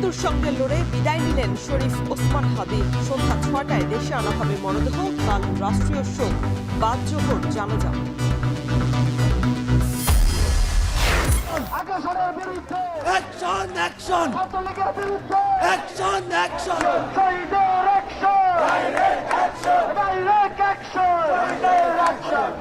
মৃত্যুর সঙ্গে লড়ে বিদায় নিলেন শরীফ ওসমান হাদি। সন্ধ্যা ৬টায় দেশে আনা হবে মরদেহ। কাল রাষ্ট্রীয় শোক, বাদ জোহর জানাজা। আগ্রাসনের বিরুদ্ধে অ্যাকশন অ্যাকশন ছাত্রলীগের বিরুদ্ধে অ্যাকশন অ্যাকশন শহীদের action direct action direct action শহীদের অ্যাকশন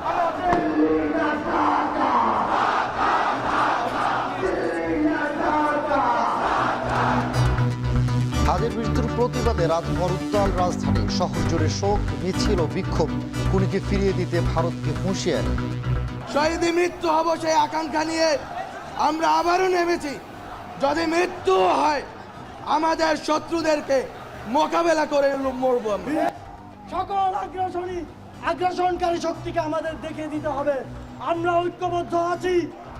হাদির মৃত্যুর প্রতিবাদে রাতভর উত্তাল রাজধানী, শহর জুড়ে শোক মিছিল ও বিক্ষোভ। খুনিকে ফিরিয়ে দিতে ভারতকে হুঁশিয়ারি। শহীদের মৃত্যু হব সেই আকাঙ্ক্ষা নিয়ে আমরা আবারও নেমেছি। যদি মৃত্যু হয় আমাদের শত্রুদেরকে মোকাবেলা করে মরব আমরা। সকল আগ্রাসনকারী শক্তিকে আমাদের দেখিয়ে দিতে হবে আমরা ঐক্যবদ্ধ আছি,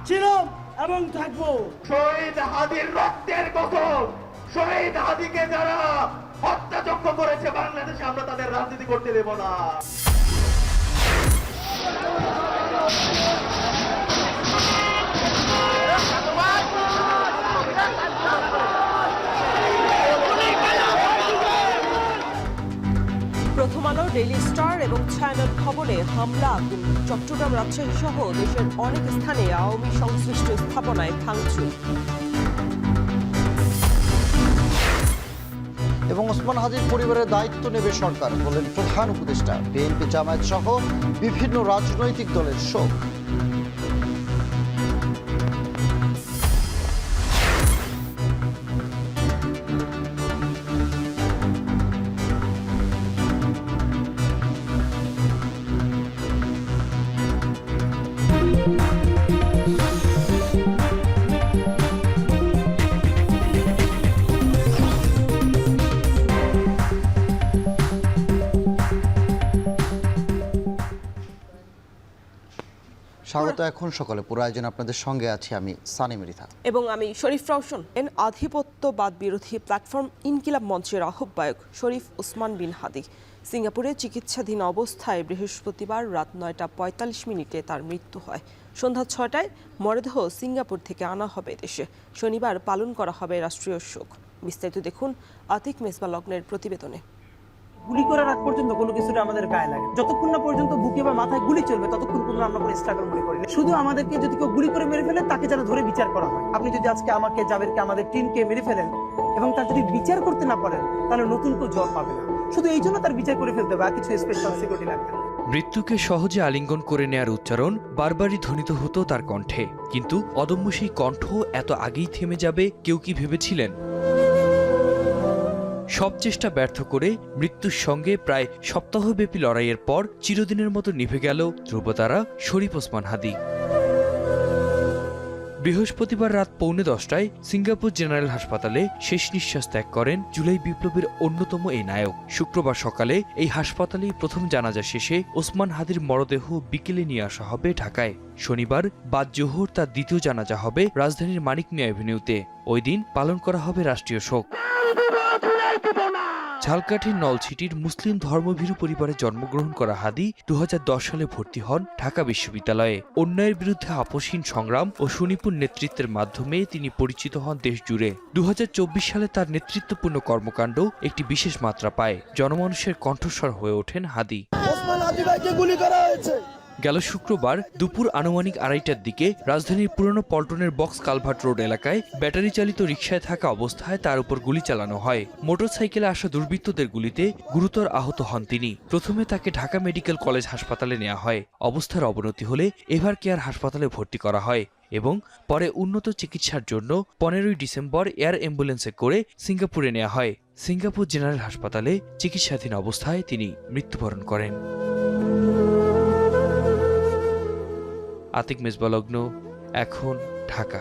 ছিলাম এবং থাকবো। শহীদ হাদির রক্তের কসম, শহীদ হাদিকে যারা হত্যাযজ্ঞ করেছে বাংলাদেশে আমরা তাদের রাজনীতি করতে দেব না। প্রথম আলো, ডেইলি স্টার এবং ছায়ানট খবরে হামলা, আগুন। চট্টগ্রাম, রাজশাহী সহ দেশের অনেক স্থানে আওয়ামী সংশ্লিষ্ট স্থাপনায় ভাঙচুর। এবং ওসমান হাদির পরিবারের দায়িত্ব নেবে সরকার, বললেন প্রধান উপদেষ্টা। বিএনপি, জামায়াত সহ বিভিন্ন রাজনৈতিক দলের শোক। স্বাগত। এখন সকালে পুরো আয়োজন আপনাদের সঙ্গে আছি আমি সানিম রিথা এবং আমি শরীফ রওশন। আধিপত্যবাদ বিরোধী প্ল্যাটফর্ম ইনকিলাব মঞ্চের আহ্বায়ক শরীফ ওসমান বিন হাদি সিঙ্গাপুরে চিকিৎসাধীন অবস্থায় বৃহস্পতিবার রাত ৯টা ৪৫ তার মৃত্যু হয়। সন্ধ্যা ৬টায় মরদেহ সিঙ্গাপুর থেকে আনা হবে দেশে। শনিবার পালন করা হবে রাষ্ট্রীয় শোক। বিস্তারিত দেখুন আতিক মেজবা লগ্নের প্রতিবেদনে। গুলি করার আগ পর্যন্ত কোনো কিছুটা আমাদের গায়ে লাগে, যতক্ষণ না পর্যন্ত বুকে বা মাথায় গুলি চলবে ততক্ষণ পর্যন্ত আমরা কোনো স্ট্রাগল মনে করি না। শুধু আমাদেরকে যদি কেউ গুলি করে মেরে ফেলে তাকে যেন ধরে বিচার করা হয়। আপনি যদি আজকে আমাকে, জাবেরকে, আমাদের টিমকে মেরে ফেলেন এবং তার যদি বিচার করতে না পারেন তাহলে নতুন কেউ জব পাবে না। শুধু এই জন্য তার বিচার করে ফেলতে হবে, আর কিছু স্পেশাল সিকিউরিটি লাগবে না। মৃত্যুকে সহজে আলিঙ্গন করে নেয়ার উচ্চারণ বারবারই ধ্বনিত হতো তার কণ্ঠে, কিন্তু অদম্য সেই কণ্ঠ এত আগেই থেমে যাবে কেউ কি ভেবেছিলেন? সব চেষ্টা ব্যর্থ করে মৃত্যুর সঙ্গে প্রায় সপ্তাহব্যাপী লড়াইয়ের পর চিরদিনের মতো নিভে গেল ধ্রুবতারা শরীফ ওসমান হাদি। বৃহস্পতিবার রাত 9:45 সিঙ্গাপুর জেনারেল হাসপাতালে শেষ নিঃশ্বাস ত্যাগ করেন জুলাই বিপ্লবের অন্যতম এই নায়ক। শুক্রবার সকালে এই হাসপাতালেই প্রথম জানাজা শেষে ওসমান হাদির মরদেহ বিকেলে নিয়ে আসা হবে ঢাকায়। শনিবার বাদ জোহর তার দ্বিতীয় জানাজা হবে রাজধানীর মানিক মিয়া এভিনিউতে। ওই দিন পালন করা হবে রাষ্ট্রীয় শোক। ঝালকাঠির নলছিটির মুসলিম ধর্মভীরু পরিবারে জন্মগ্রহণ করা হাদি 2010 সালে ভর্তি হন ঢাকা বিশ্ববিদ্যালয়ে। অন্যায়ের বিরুদ্ধে আপসহীন সংগ্রাম ও সুনিপুণ নেতৃত্বের মাধ্যমে তিনি পরিচিত হন দেশ জুড়ে। 2024 সালে তার নেতৃত্বপূর্ণ কর্মকাণ্ড একটি বিশেষ মাত্রা পায়। জনমানুষের কণ্ঠস্বর হয়ে ওঠেন হাদি। গেল শুক্রবার দুপুর আনুমানিক 2:30টার দিকে রাজধানীর পুরনো পল্টনের বক্স কালভার্ট রোড এলাকায় ব্যাটারি চালিত রিকশায় থাকা অবস্থায় তার উপর গুলি চালানো হয়। মোটরসাইকেলে আসা দুর্বৃত্তদের গুলিতে গুরুতর আহত হন তিনি। প্রথমে তাকে ঢাকা মেডিকেল কলেজ হাসপাতালে নেওয়া হয়। অবস্থার অবনতি হলে এভার কেয়ার হাসপাতালে ভর্তি করা হয় এবং পরে উন্নত চিকিৎসার জন্য 15ই ডিসেম্বর এয়ার অ্যাম্বুলেন্সে করে সিঙ্গাপুরে নেওয়া হয়। সিঙ্গাপুর জেনারেল হাসপাতালে চিকিৎসাধীন অবস্থায় তিনি মৃত্যুবরণ করেন। আতিক মেজবা লগ্ন, এখন ঢাকা।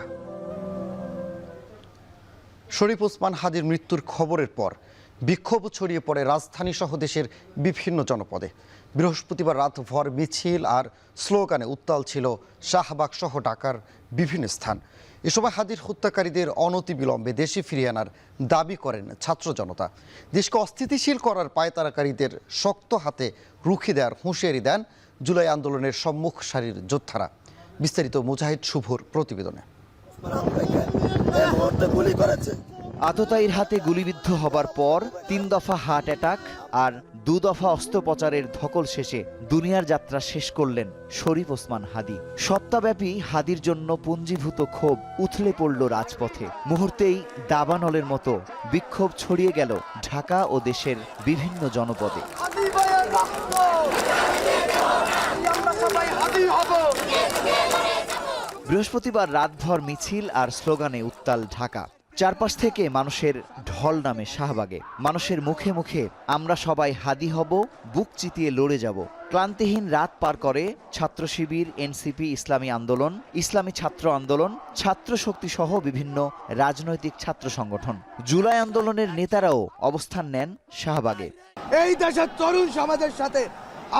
শরীফ ওসমান হাদির মৃত্যুর খবরের পর বিক্ষোভ ছড়িয়ে পড়ে রাজধানী সহ দেশের বিভিন্ন জনপদে। বৃহস্পতিবার রাতভর মিছিল আর স্লোগানে উত্তাল ছিল শাহবাগ সহ ঢাকার বিভিন্ন স্থান। এ সময় হাদির হত্যাকারীদের অনতিবিলম্বে দেশে ফিরিয়ে আনার দাবি করেন ছাত্র জনতা। দেশকে অস্থিতিশীল করার পায়তারাকারীদের শক্ত হাতে রুখে দেওয়ার হুঁশিয়ারি দেন জুলাই আন্দোলনের সম্মুখ সারির যোদ্ধারা। বিস্তারিত মুজাহিদ শুভর প্রতিবেদনে। আততায়ীর হাতে গুলিবিদ্ধ হবার পর 3 দফা হার্ট অ্যাটাক আর 2 দফা অস্ত্রোপচারের ধকল শেষে দুনিয়ার যাত্রা শেষ করলেন শরীফ ওসমান হাদী। সপ্তাহব্যাপী হাদীর জন্য পুঞ্জীভূত ক্ষোভ উথলে পড়ল রাজপথে। মুহূর্তেই দাবানলের মতো বিক্ষোভ ছড়িয়ে গেল ঢাকা ও দেশের বিভিন্ন জনপদে। বৃহস্পতিবার রাতভর মিছিল আর স্লোগানে উত্তাল ঢাকা। চারপাশ থেকে মানুষের ঢল নামে শাহবাগে। মানুষের মুখে মুখে আমরা সবাই হাদী হব, বুক চিতিয়ে লড়ে যাব। ক্লান্তিহীন রাত পার করে ছাত্র শিবির, এনসিপি, ইসলামী আন্দোলন, ইসলামী ছাত্র আন্দোলন, ছাত্র শক্তি সহ বিভিন্ন রাজনৈতিক ছাত্র সংগঠন। জুলাই আন্দোলনের নেতারাও অবস্থান নেন শাহবাগে। এই দেশের তরুণ সমাজের সাথে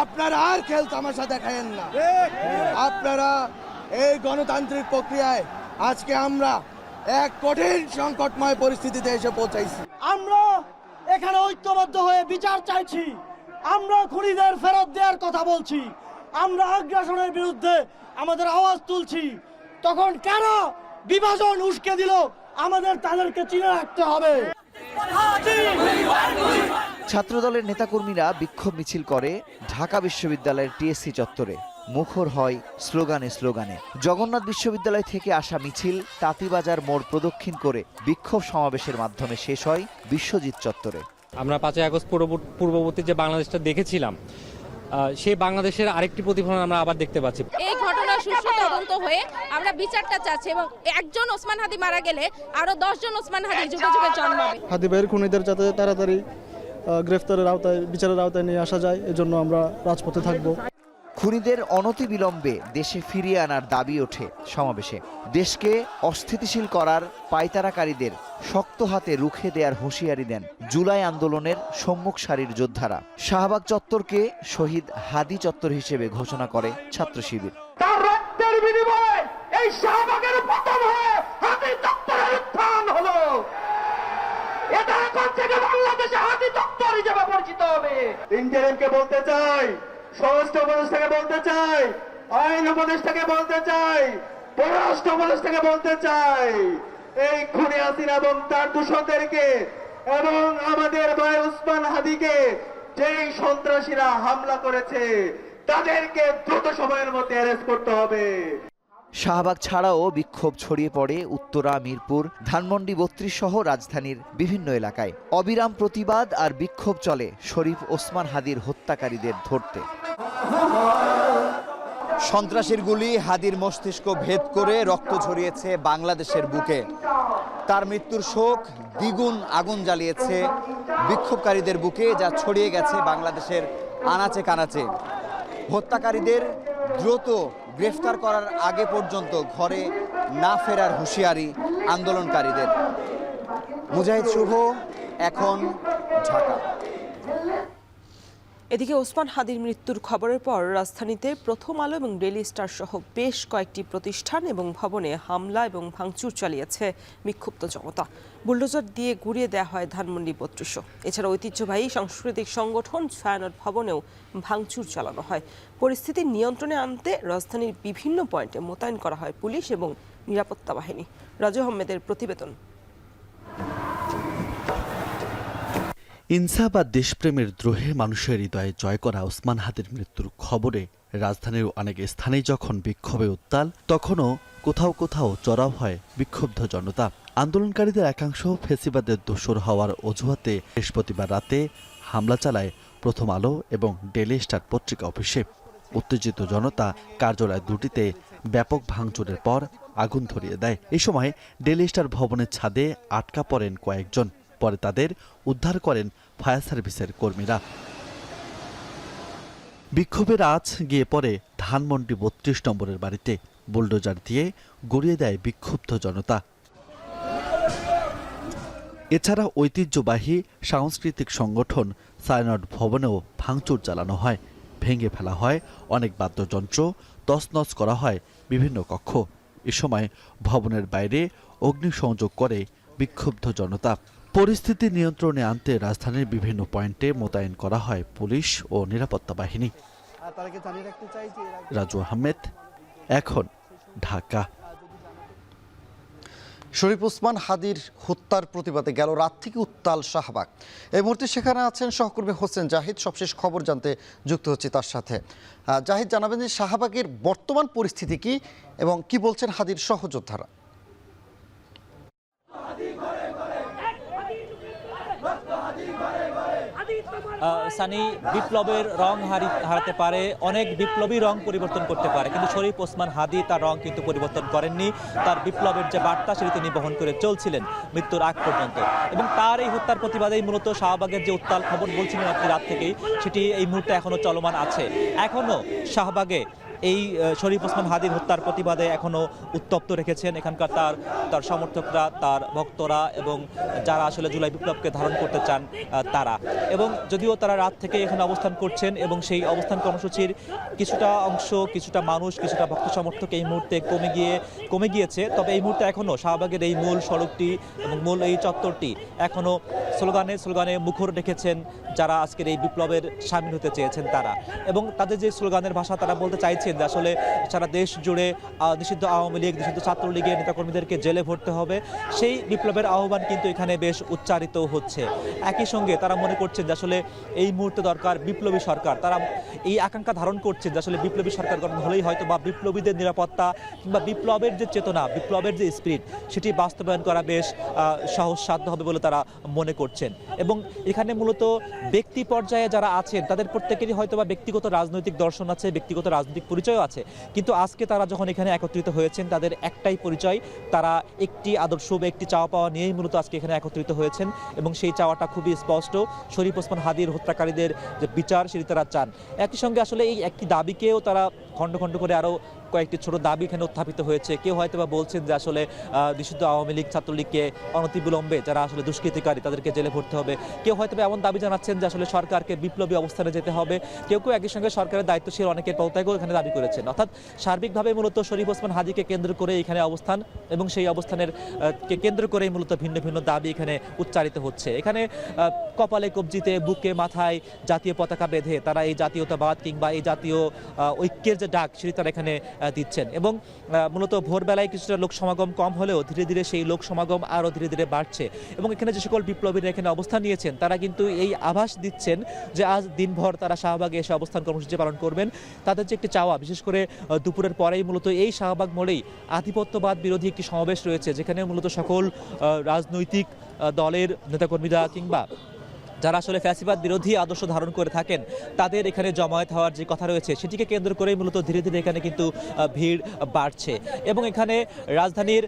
আপনারা আর খেল তামাশা দেখায়েন না। আপনারা এই গণতান্ত্রিক প্রক্রিয়ায় আজকে আমরা এক কঠিন সংকটময় পরিস্থিতিতে এসে পৌঁছাইছি। আমরা এখানে ঐক্যবদ্ধ হয়ে বিচার চাইছি। আমরা খুনিদের ফেরত দেওয়ার কথা বলছি। আমরা আগ্রাসনের বিরুদ্ধে আমাদের আওয়াজ তুলছি। তখন কেন বিভাজন উস্কে দিল, আমাদের তাদেরকে চিনে রাখতে হবে। ছাত্রদলের নেতাকর্মীরা বিক্ষোভ মিছিল করে ঢাকা বিশ্ববিদ্যালয়ের টিএসসি চত্বরে। মুখর হয় স্লোগানে স্লোগানে। জগন্নাথ বিশ্ববিদ্যালয় থেকে আসা মিছিল তাঁতিবাজার মোড় প্রদক্ষিণ করে বিক্ষোভ সমাবেশের মাধ্যমে শেষ হয় বিশ্বজিৎ চত্বরে। আমরা 5 আগস্ট পূর্ববর্তী যে বাংলাদেশটা দেখেছিলাম, সেই বাংলাদেশের আরেকটি প্রতিফলন আমরা আবার দেখতে পাচ্ছি। এই ঘটনার সুষ্ঠু তদন্ত হয়ে আমরা বিচারটা চাচ্ছি এবং একজন ওসমান হাদী মারা গেলে আরো 10 জন ওসমান হাদী যুগে যুগে জন্মাবে। হাদী ভাইয়ের খুনিদের যাতে তাড়াতাড়ি গ্রেফতারের আওতায়, বিচারের আওতায় নিয়ে আসা যায়, এজন্য আমরা রাজপথে থাকব। খুনিদের অনতিবিলম্বে দেশে ফিরিয়ে আনার দাবি ওঠে সমাবেশে। দেশকে অস্থিতিশীল করার পায়তারাকারীদের শক্ত হাতে রুখে দেওয়ার হুঁশিয়ারি দেন জুলাই আন্দোলনের সম্মুখ সারির যোদ্ধারা। শাহবাগ চত্বরকে শহীদ হাদী চত্বর হিসেবে ঘোষণা করে ছাত্র শিবির। তার রক্তের বিনিময়ে এই শাহবাগের পতন হয়ে হাদী চত্বরের উত্থান হলো। এটা এখন থেকে বাংলাদেশে হাদী চত্বর হিসেবে পরিচিত হবে। ইন্টারিমকে বলতে চাই, স্বরাষ্ট্র উপদেষ্টাকে বলতে চাই, আইন উপদেষ্টাকে বলতে চাই, পররাষ্ট্র উপদেষ্টাকে বলতে চাই, এই খুনি হাসিনা এবং তার দূষণদেরকে এবং আমাদের ভাই ওসমান হাদীকে যেই সন্ত্রাসীরা হামলা করেছে তাদেরকে দ্রুত সময়ের মধ্যে অ্যারেস্ট করতে হবে। শাহবাগ ছাড়াও বিক্ষোভ ছড়িয়ে পড়ে উত্তরা, মিরপুর, ধানমন্ডি 32 সহ রাজধানীর বিভিন্ন এলাকায়। অবিরাম প্রতিবাদ আর বিক্ষোভ চলে শরীফ ওসমান হাদীর হত্যাকারীদের ধরতে। সন্ত্রাসীর গুলি হাদীর মস্তিষ্ক ভেদ করে রক্ত ঝরিয়েছে বাংলাদেশের বুকে। তার মৃত্যুর শোক দ্বিগুণ আগুন জ্বালিয়েছে বিক্ষোভকারীদের বুকে, যা ছড়িয়ে গেছে বাংলাদেশের আনাচে কানাচে। হত্যাকারীদের দ্রুত গ্রেফতার করার আগে পর্যন্ত ঘরে না ফেরার হুঁশিয়ারি আন্দোলনকারীদের। মুজাহিদ শুভ, এখন ঢাকা। এদিকে ওসমান হাদীর মৃত্যুর খবরের পর রাজধানীতে প্রথম আলো এবং ডেইলি স্টার সহ বেশ কয়েকটি প্রতিষ্ঠান এবং ভবনে হামলা এবং ভাঙচুর চালিয়েছে বিক্ষুব্ধ জনতা। বুলডোজার দিয়ে গুঁড়িয়ে দেওয়া হয় ধানমন্ডি 32। এছাড়া ঐতিহ্যবাহী সাংস্কৃতিক সংগঠন ছায়ানট ভবনেও ভাঙচুর চালানো হয়। পরিস্থিতি নিয়ন্ত্রণে আনতে রাজধানীর বিভিন্ন পয়েন্টে মোতায়েন করা হয় পুলিশ এবং নিরাপত্তা বাহিনী। রাজু আহমেদের প্রতিবেদন। ইনসাফ আর দেশপ্রেমের দ্রোহে মানুষের হৃদয়ে জয় করা ওসমান হাদীর মৃত্যুর খবরে রাজধানীর অনেক স্থানেই যখন বিক্ষোভে উত্তাল, তখনও কোথাও কোথাও চড়াও হয় বিক্ষুব্ধ জনতা। আন্দোলনকারীদের একাংশ ফেসিবাদের দোসর হওয়ার অজুহাতে বৃহস্পতিবার রাতে হামলা চালায় প্রথম আলো এবং ডেইলি স্টার পত্রিকা অফিসে। উত্তেজিত জনতা কার্যালয় দুটিতে ব্যাপক ভাঙচুরের পর আগুন ধরিয়ে দেয়। এই সময় ডেইলি স্টার ভবনের ছাদে আটকা পড়েন কয়েকজন। পরে তাদের উদ্ধার করেন ফায়ার সার্ভিসের কর্মীরা। বিক্ষোভের আঁচ গিয়ে পড়ে ধানমন্ডি 32 নম্বরের বাড়িতে। বুলডোজার দিয়ে গড়িয়ে দেয় বিক্ষুব্ধ জনতা। এছাড়া ঐতিহ্যবাহী সাংস্কৃতিক সংগঠন ছায়ানট ভবনেও ভাঙচুর চালানো হয়। ভেঙে ফেলা হয় অনেক বাদ্যযন্ত্র, তছনছ করা হয় বিভিন্ন কক্ষ। এ সময় ভবনের বাইরে অগ্নিসংযোগ করে বিক্ষুব্ধ জনতা। পরিস্থিতি নিয়ন্ত্রণে আনতে রাজধানীর বিভিন্ন পয়েন্টে মোতায়েন করা হয় পুলিশ ও নিরাপত্তা বাহিনী। রাজু আহমেদ, এখন ঢাকা। শরীফ ওসমান হাদির হত্যার প্রতিবাদে গেল রাত থেকে উত্তাল শাহবাগ। এই মুহূর্তে সেখানে আছেন সহকর্মী হোসেন জাহিদ, সবশেষ খবর জানতে যুক্ত হচ্ছে তার সাথে। জাহিদ, জানাবেন যে শাহবাগের বর্তমান পরিস্থিতি কি এবং কি বলছেন হাদির সহযোদ্ধারা? সানি, বিপ্লবের রং হারাতে পারে, অনেক বিপ্লবী রং পরিবর্তন করতে পারে, কিন্তু শরীফ ওসমান হাদি তার রং কিন্তু পরিবর্তন করেননি। তার বিপ্লবের যে বার্তা সেটি তিনি বহন করে চলছিলেন মৃত্যুর আগ পর্যন্ত, এবং তার এই হত্যার প্রতিবাদেই মূলত শাহবাগের যে উত্তাল খবর বলছিলেন আপনি রাত থেকেই, সেটি এই মুহূর্তে এখনো চলমান আছে। এখনো শাহবাগে এই শরীফ ওসমান হাদির হত্যার প্রতিবাদে এখনো উত্তপ্ত রেখেছেন এখানকার তার সমর্থকরা, তার ভক্তরা এবং যারা আসলে জুলাই বিপ্লবকে ধারণ করতে চান তারা। এবং যদিও তারা রাত থেকে এখানে অবস্থান করছেন এবং সেই অবস্থান কর্মসূচির কিছুটা অংশ, কিছুটা মানুষ, কিছুটা ভক্ত সমর্থক এই মুহূর্তে কমে গিয়েছে, তবে এই মুহূর্তে এখনো শাহবাগের এই মূল সড়কটি এবং মূল এই চত্বরটি এখনো স্লোগানে মুখর রেখেছেন যারা আজকের এই বিপ্লবের সামিল হতে চেয়েছেন তারা। এবং তাদের যে স্লোগানের ভাষা, তারা বলতে চাইছেন যে আসলে সারা দেশ জুড়ে নিষিদ্ধ আওয়ামী লীগ, নিষিদ্ধ ছাত্রলীগের নেতাকর্মীদেরকে জেলে ভরতে হবে, সেই বিপ্লবের আহ্বান কিন্তু এখানে বেশ উচ্চারিত হচ্ছে। একই সঙ্গে তারা মনে করছেন যে আসলে এই মুহূর্তে দরকার বিপ্লবী সরকার। তারা এই আকাঙ্ক্ষা ধারণ করছেন যে আসলে বিপ্লবী সরকার গঠন হলেই হয়তো বা বিপ্লবীদের নিরাপত্তা কিংবা বিপ্লবের যে চেতনা, বিপ্লবের যে স্পিরিট, সেটি বাস্তবায়ন করা বেশ সহজসাধ্য হবে বলে তারা মনে করছেন। এবং এখানে মূলত ব্যক্তি পর্যায়ে যারা আছেন তাদের প্রত্যেকেরই হয়তো বা ব্যক্তিগত রাজনৈতিক দর্শন আছে, ব্যক্তিগত রাজনৈতিক পরিচয় আছে, কিন্তু আজকে তারা যখন এখানে একত্রিত হয়েছেন তাদের একটাই পরিচয়, তারা একটি আদর্শ বা একটি চাওয়া পাওয়া নিয়েই মূলত আজকে এখানে একত্রিত হয়েছেন। এবং সেই চাওয়াটা খুবই স্পষ্ট, শরীফ ওসমান হাদির হত্যাকারীদের যে বিচার সেটি তারা চান। একই সঙ্গে আসলে এই একটি দাবিকেও তারা খণ্ড খণ্ড করে আরও কয়েকটি ছোট দাবি এখানে উত্থাপিত হয়েছে। কেউ হয়তো বা বলছেন যে আসলে নিষিদ্ধ আওয়ামী লীগ, ছাত্রলীগকে অনতিবিলম্বে যারা আসলে দুষ্কৃতিকারী তাদেরকে জেলে ভরতে হবে। কেউ হয়তো বা এমন দাবি জানাচ্ছেন যে আসলে সরকারকে বিপ্লবী অবস্থানে যেতে হবে। কেউ একই সঙ্গে সরকারের দায়িত্বশীল অনেকের পদত্যাগও এখানে দাবি করেছেন। অর্থাৎ সার্বিকভাবে মূলত শরীফ ওসমান হাদিকে কেন্দ্র করে এখানে অবস্থান এবং সেই অবস্থানের কে কেন্দ্র করেই মূলত ভিন্ন ভিন্ন দাবি এখানে উচ্চারিত হচ্ছে। এখানে কপালে কবজিতে, বুকে মাথায় জাতীয় পতাকা বেঁধে তারা এই জাতীয়তাবাদ কিংবা এই জাতীয় ঐক্যের যে ডাক সেটি তারা এখানে দিচ্ছেন। এবং মূলত ভোরবেলায় কিছুটা লোক সমাগম কম হলেও ধীরে ধীরে সেই লোক সমাগম আরও ধীরে ধীরে বাড়ছে। এবং এখানে যে সকল বিপ্লবীরা এখানে অবস্থান নিয়েছেন তারা কিন্তু এই আভাস দিচ্ছেন যে আজ দিনভর তারা শাহবাগে এসে অবস্থান কর্মসূচি পালন করবেন। তাদের যে একটি চাওয়া, বিশেষ করে দুপুরের পরেই মূলত এই শাহবাগ মোড়েই আধিপত্যবাদ বিরোধী একটি সমাবেশ রয়েছে, যেখানে মূলত সকল রাজনৈতিক দলের নেতাকর্মীরা কিংবা যারা আসলে ফ্যাসিবাদ বিরোধী আদর্শ ধারণ করে থাকেন তাদের এখানে জমায়েত হওয়ার যে কথা রয়েছে সেটিকে কেন্দ্র করেই মূলত ধীরে ধীরে এখানে কিন্তু ভিড় বাড়ছে। এবং এখানে রাজধানীর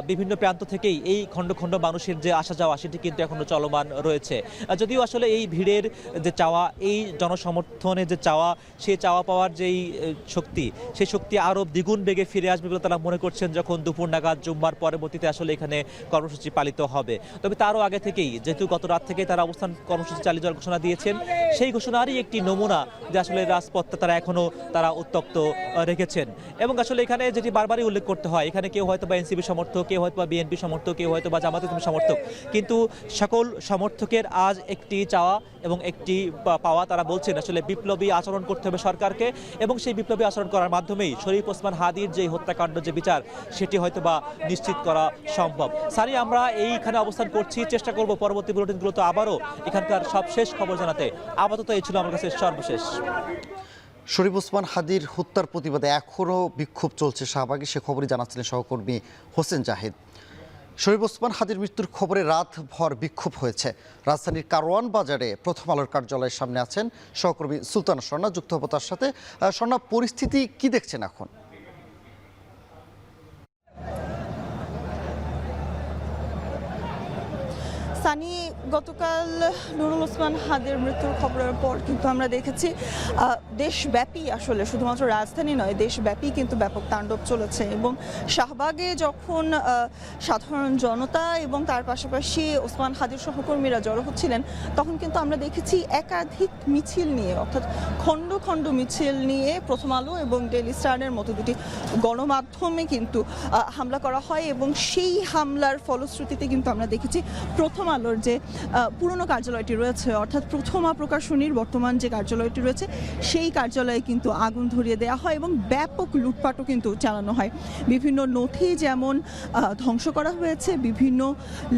বিভিন্ন প্রান্ত থেকেই এই খণ্ড খণ্ড মানুষের যে আসা যাওয়া সেটি কিন্তু এখনো চলমান রয়েছে। যদিও আসলে এই ভিড়ের যে চাওয়া, এই জনসমর্থনের যে চাওয়া, সেই চাওয়া পাওয়ার যেই শক্তি, সেই শক্তি আরও দ্বিগুণ বেগে ফিরে আসবে বলে তারা মনে করছেন যখন দুপুর নাগাদ জুম্মার পরবর্তীতে আসলে এখানে কর্মসূচি পালিত হবে। তবে তারও আগে থেকেই, যেহেতু গত রাত থেকেই তারা অবস্থান কর্মসূচি চালিয়ে যাওয়ার ঘোষণা দিয়েছেন, সেই ঘোষণারই একটি নমুনা যে আসলে রাজপথটা তারা উত্তপ্ত রেখেছেন। এবং আসলে এখানে যেটি বারবারই উল্লেখ করতে হয়, এখানে কেউ হয়তো বা এনসিপি সমর্থক, কেউ হয়তো বা বিএনপি সমর্থক, কেউ হয়তো বা জামায়াত ইসলামী সমর্থক, কিন্তু সকল সমর্থকের আজ একটি চাওয়া এবং একটি পাওয়া, তারা বলছেন আসলে বিপ্লবী আচরণ করতে হবে সরকারকে এবং সেই বিপ্লবী আচরণ করার মাধ্যমেই শরীফ ওসমান হাদির যে হত্যাকাণ্ড যে বিচার সেটি হয়তো বা নিশ্চিত করা সম্ভব। সারি, আমরা এইখানে অবস্থান করছি, চেষ্টা করব পরবর্তী বুলেটিনগুলোতে আবারও এখানকার সবশেষ খবর জানাতে। আপাতত এই ছিল আমার কাছে সর্বশেষ। শরীফ ওসমান হাদির হত্যার প্রতিবাদে এখনও বিক্ষোভ চলছে শাহবাগে, সে খবরই জানাচ্ছিলেন সহকর্মী হোসেন জাহিদ। শরীফ ওসমান হাদির মৃত্যুর খবরে রাতভর বিক্ষোভ হয়েছে। রাজধানীর কারওয়ান বাজারে প্রথম আলোর কার্যালয়ের সামনে আছেন সহকর্মী সুলতানা স্বর্ণা, যুক্ত হবো তার সাথে। স্বর্ণা, পরিস্থিতি কি দেখছেন এখন? সানি, গতকাল নুরুল ওসমান হাদির মৃত্যুর খবরের পর কিন্তু আমরা দেখেছি দেশব্যাপী, আসলে শুধুমাত্র রাজধানী নয়, দেশব্যাপী কিন্তু ব্যাপক তাণ্ডব চলেছে। এবং শাহবাগে যখন সাধারণ জনতা এবং তার পাশাপাশি ওসমান হাদির সহকর্মীরা জড়ো হচ্ছিলেন, তখন কিন্তু আমরা দেখেছি একাধিক মিছিল নিয়ে, অর্থাৎ খণ্ড খণ্ড মিছিল নিয়ে প্রথম আলো এবং ডেইলি স্টারের মতো দুটি গণমাধ্যমে কিন্তু হামলা করা হয়। এবং সেই হামলার ফলশ্রুতিতে কিন্তু আমরা দেখেছি প্রথম আলোর যে পুরনো কার্যালয়টি রয়েছে, অর্থাৎ প্রথমা প্রকাশনীর বর্তমান যে কার্যালয়টি রয়েছে সেই কার্যালয়ে কিন্তু আগুন ধরিয়ে দেওয়া হয় এবং ব্যাপক লুটপাটও কিন্তু চালানো হয়। বিভিন্ন নথি যেমন ধ্বংস করা হয়েছে, বিভিন্ন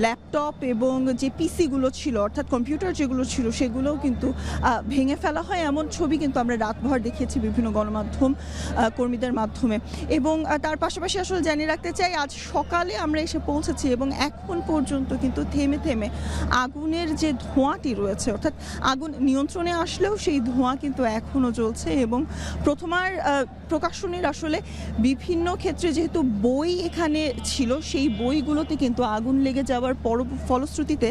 ল্যাপটপ এবং যে পিসিগুলো ছিল অর্থাৎ কম্পিউটার যেগুলো ছিল সেগুলোও কিন্তু ভেঙে ফেলা হয়। এমন ছবি কিন্তু আমরা রাতভর দেখিয়েছি বিভিন্ন গণমাধ্যম কর্মীদের মাধ্যমে। এবং তার পাশাপাশি আসলে জানিয়ে রাখতে চাই, আজ সকালে আমরা এসে পৌঁছেছি এবং এখন পর্যন্ত কিন্তু থেমে থেমে আগুনের যে ধোঁয়াটি রয়েছে, অর্থাৎ আগুন নিয়ন্ত্রণে আসলেও সেই ধোঁয়া কিন্তু এখনও জ্বলছে। এবং প্রথমার প্রকাশনীর আসলে বিভিন্ন ক্ষেত্রে যেহেতু বই এখানে ছিল, সেই বইগুলোতে কিন্তু আগুন লেগে যাওয়ার ফলশ্রুতিতে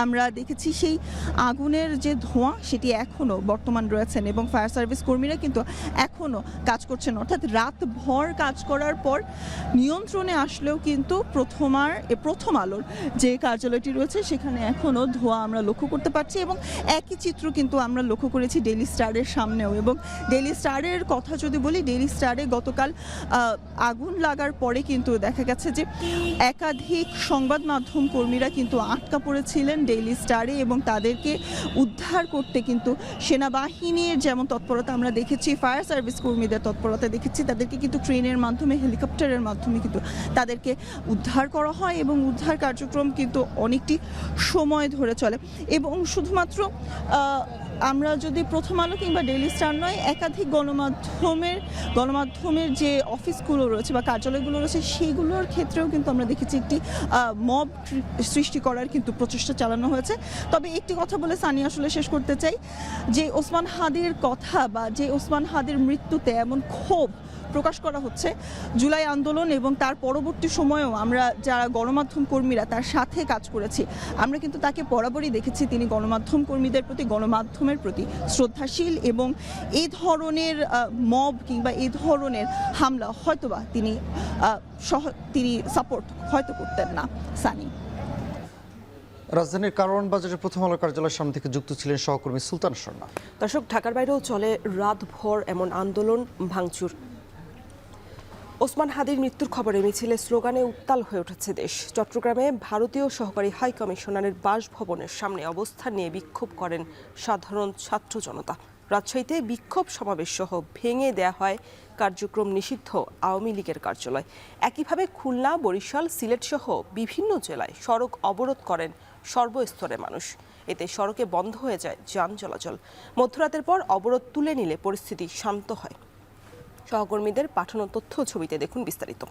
আমরা দেখেছি সেই আগুনের যে ধোঁয়া সেটি এখনও বর্তমান রয়েছেন এবং ফায়ার সার্ভিস কর্মীরা কিন্তু এখনও কাজ করছেন। অর্থাৎ রাতভর কাজ করার পর নিয়ন্ত্রণে আসলেও কিন্তু প্রথম আলোর যে কার্যালয়টি রয়েছে সেখানে এখনও ধোঁয়া আমরা লক্ষ্য করতে পারছি। এবং একই চিত্র কিন্তু আমরা লক্ষ্য করেছি ডেইলি স্টারের সামনেও। এবং ডেইলি স্টারের কথা যদি বলি, ডেইলি স্টারে গতকাল আগুন লাগার পরে কিন্তু দেখা গেছে যে একাধিক সংবাদ মাধ্যম কর্মীরা কিন্তু আটকা পড়েছিলেন ডেইলি স্টারে এবং তাদেরকে উদ্ধার করতে কিন্তু সেনাবাহিনীর যেমন তৎপরতা আমরা দেখেছি, ফায়ার সার্ভিস কর্মীদের তৎপরতা দেখেছি, তাদেরকে কিন্তু ট্রেনের মাধ্যমে, হেলিকপ্টারের মাধ্যমে কিন্তু তাদেরকে উদ্ধার করা হয় এবং উদ্ধার কার্যক্রম কিন্তু অনেকটি সময় ধরে চলে। এবং শুধুমাত্র আমরা যদি প্রথম আলো কিংবা ডেইলি স্টার নয়, একাধিক গণমাধ্যমের যে অফিসগুলো রয়েছে বা কার্যালয়গুলো রয়েছে সেইগুলোর ক্ষেত্রেও কিন্তু আমরা দেখেছি একটি মব সৃষ্টি করার কিন্তু প্রচেষ্টা চালানো হয়েছে। তবে একটি কথা বলে সানি আসলে শেষ করতে চাই, যে ওসমান হাদির কথা বা যে ওসমান হাদির মৃত্যুতে এমন ক্ষোভ প্রকাশ করা হচ্ছে, জুলাই আন্দোলন এবং তার পরবর্তী সময়েও আমরা যারা গণমাধ্যম কর্মীরা তার সাথে কাজ করেছি, আমরা কিন্তু তাকে বরাবরই দেখেছি তিনি গণমাধ্যম কর্মীদের প্রতি, গণমাধ্যমের প্রতি শ্রদ্ধাশীল এবং এই ধরনের মব কিংবা এই ধরনের হামলা হয়তোবা তিনি সাপোর্ট হয়তো করতেন না। সানি। রাজধানীর কারওয়ান বাজারের প্রথম আলো কার্যালয়ের সামনে থেকে যুক্ত ছিলেন সহকর্মী সুলতান স্বর্ণা। দর্শক, ঢাকার বাইরেও চলে রাতভর এমন আন্দোলন, ভাঙচুর। ওসমান হাদির মৃত্যুর খবরে মিছিলে স্লোগানে উত্তাল হয়ে উঠেছে দেশ। চট্টগ্রামে ভারতীয় সহকারী হাই কমিশনারের বাসভবনের সামনে অবস্থান নিয়ে বিক্ষোভ করেন সাধারণ ছাত্র জনতা। রাজশাহীতে বিক্ষোভ সমাবেশ সহ ভেঙে দেয়া হয় কার্যক্রম নিষিদ্ধ আওয়ামী লীগের কার্যালয়। একইভাবে খুলনা, বরিশাল, সিলেট সহ বিভিন্ন জেলায় সড়ক অবরোধ করেন সর্বস্তরের মানুষ। এতে সড়কে বন্ধ হয়ে যায় যান চলাচল। মধ্যরাতের পর অবরোধ তুলে নিলে পরিস্থিতি শান্ত হয়। সহকর্মীদের পাঠানো তথ্য ছবিতে দেখুন বিস্তারিত।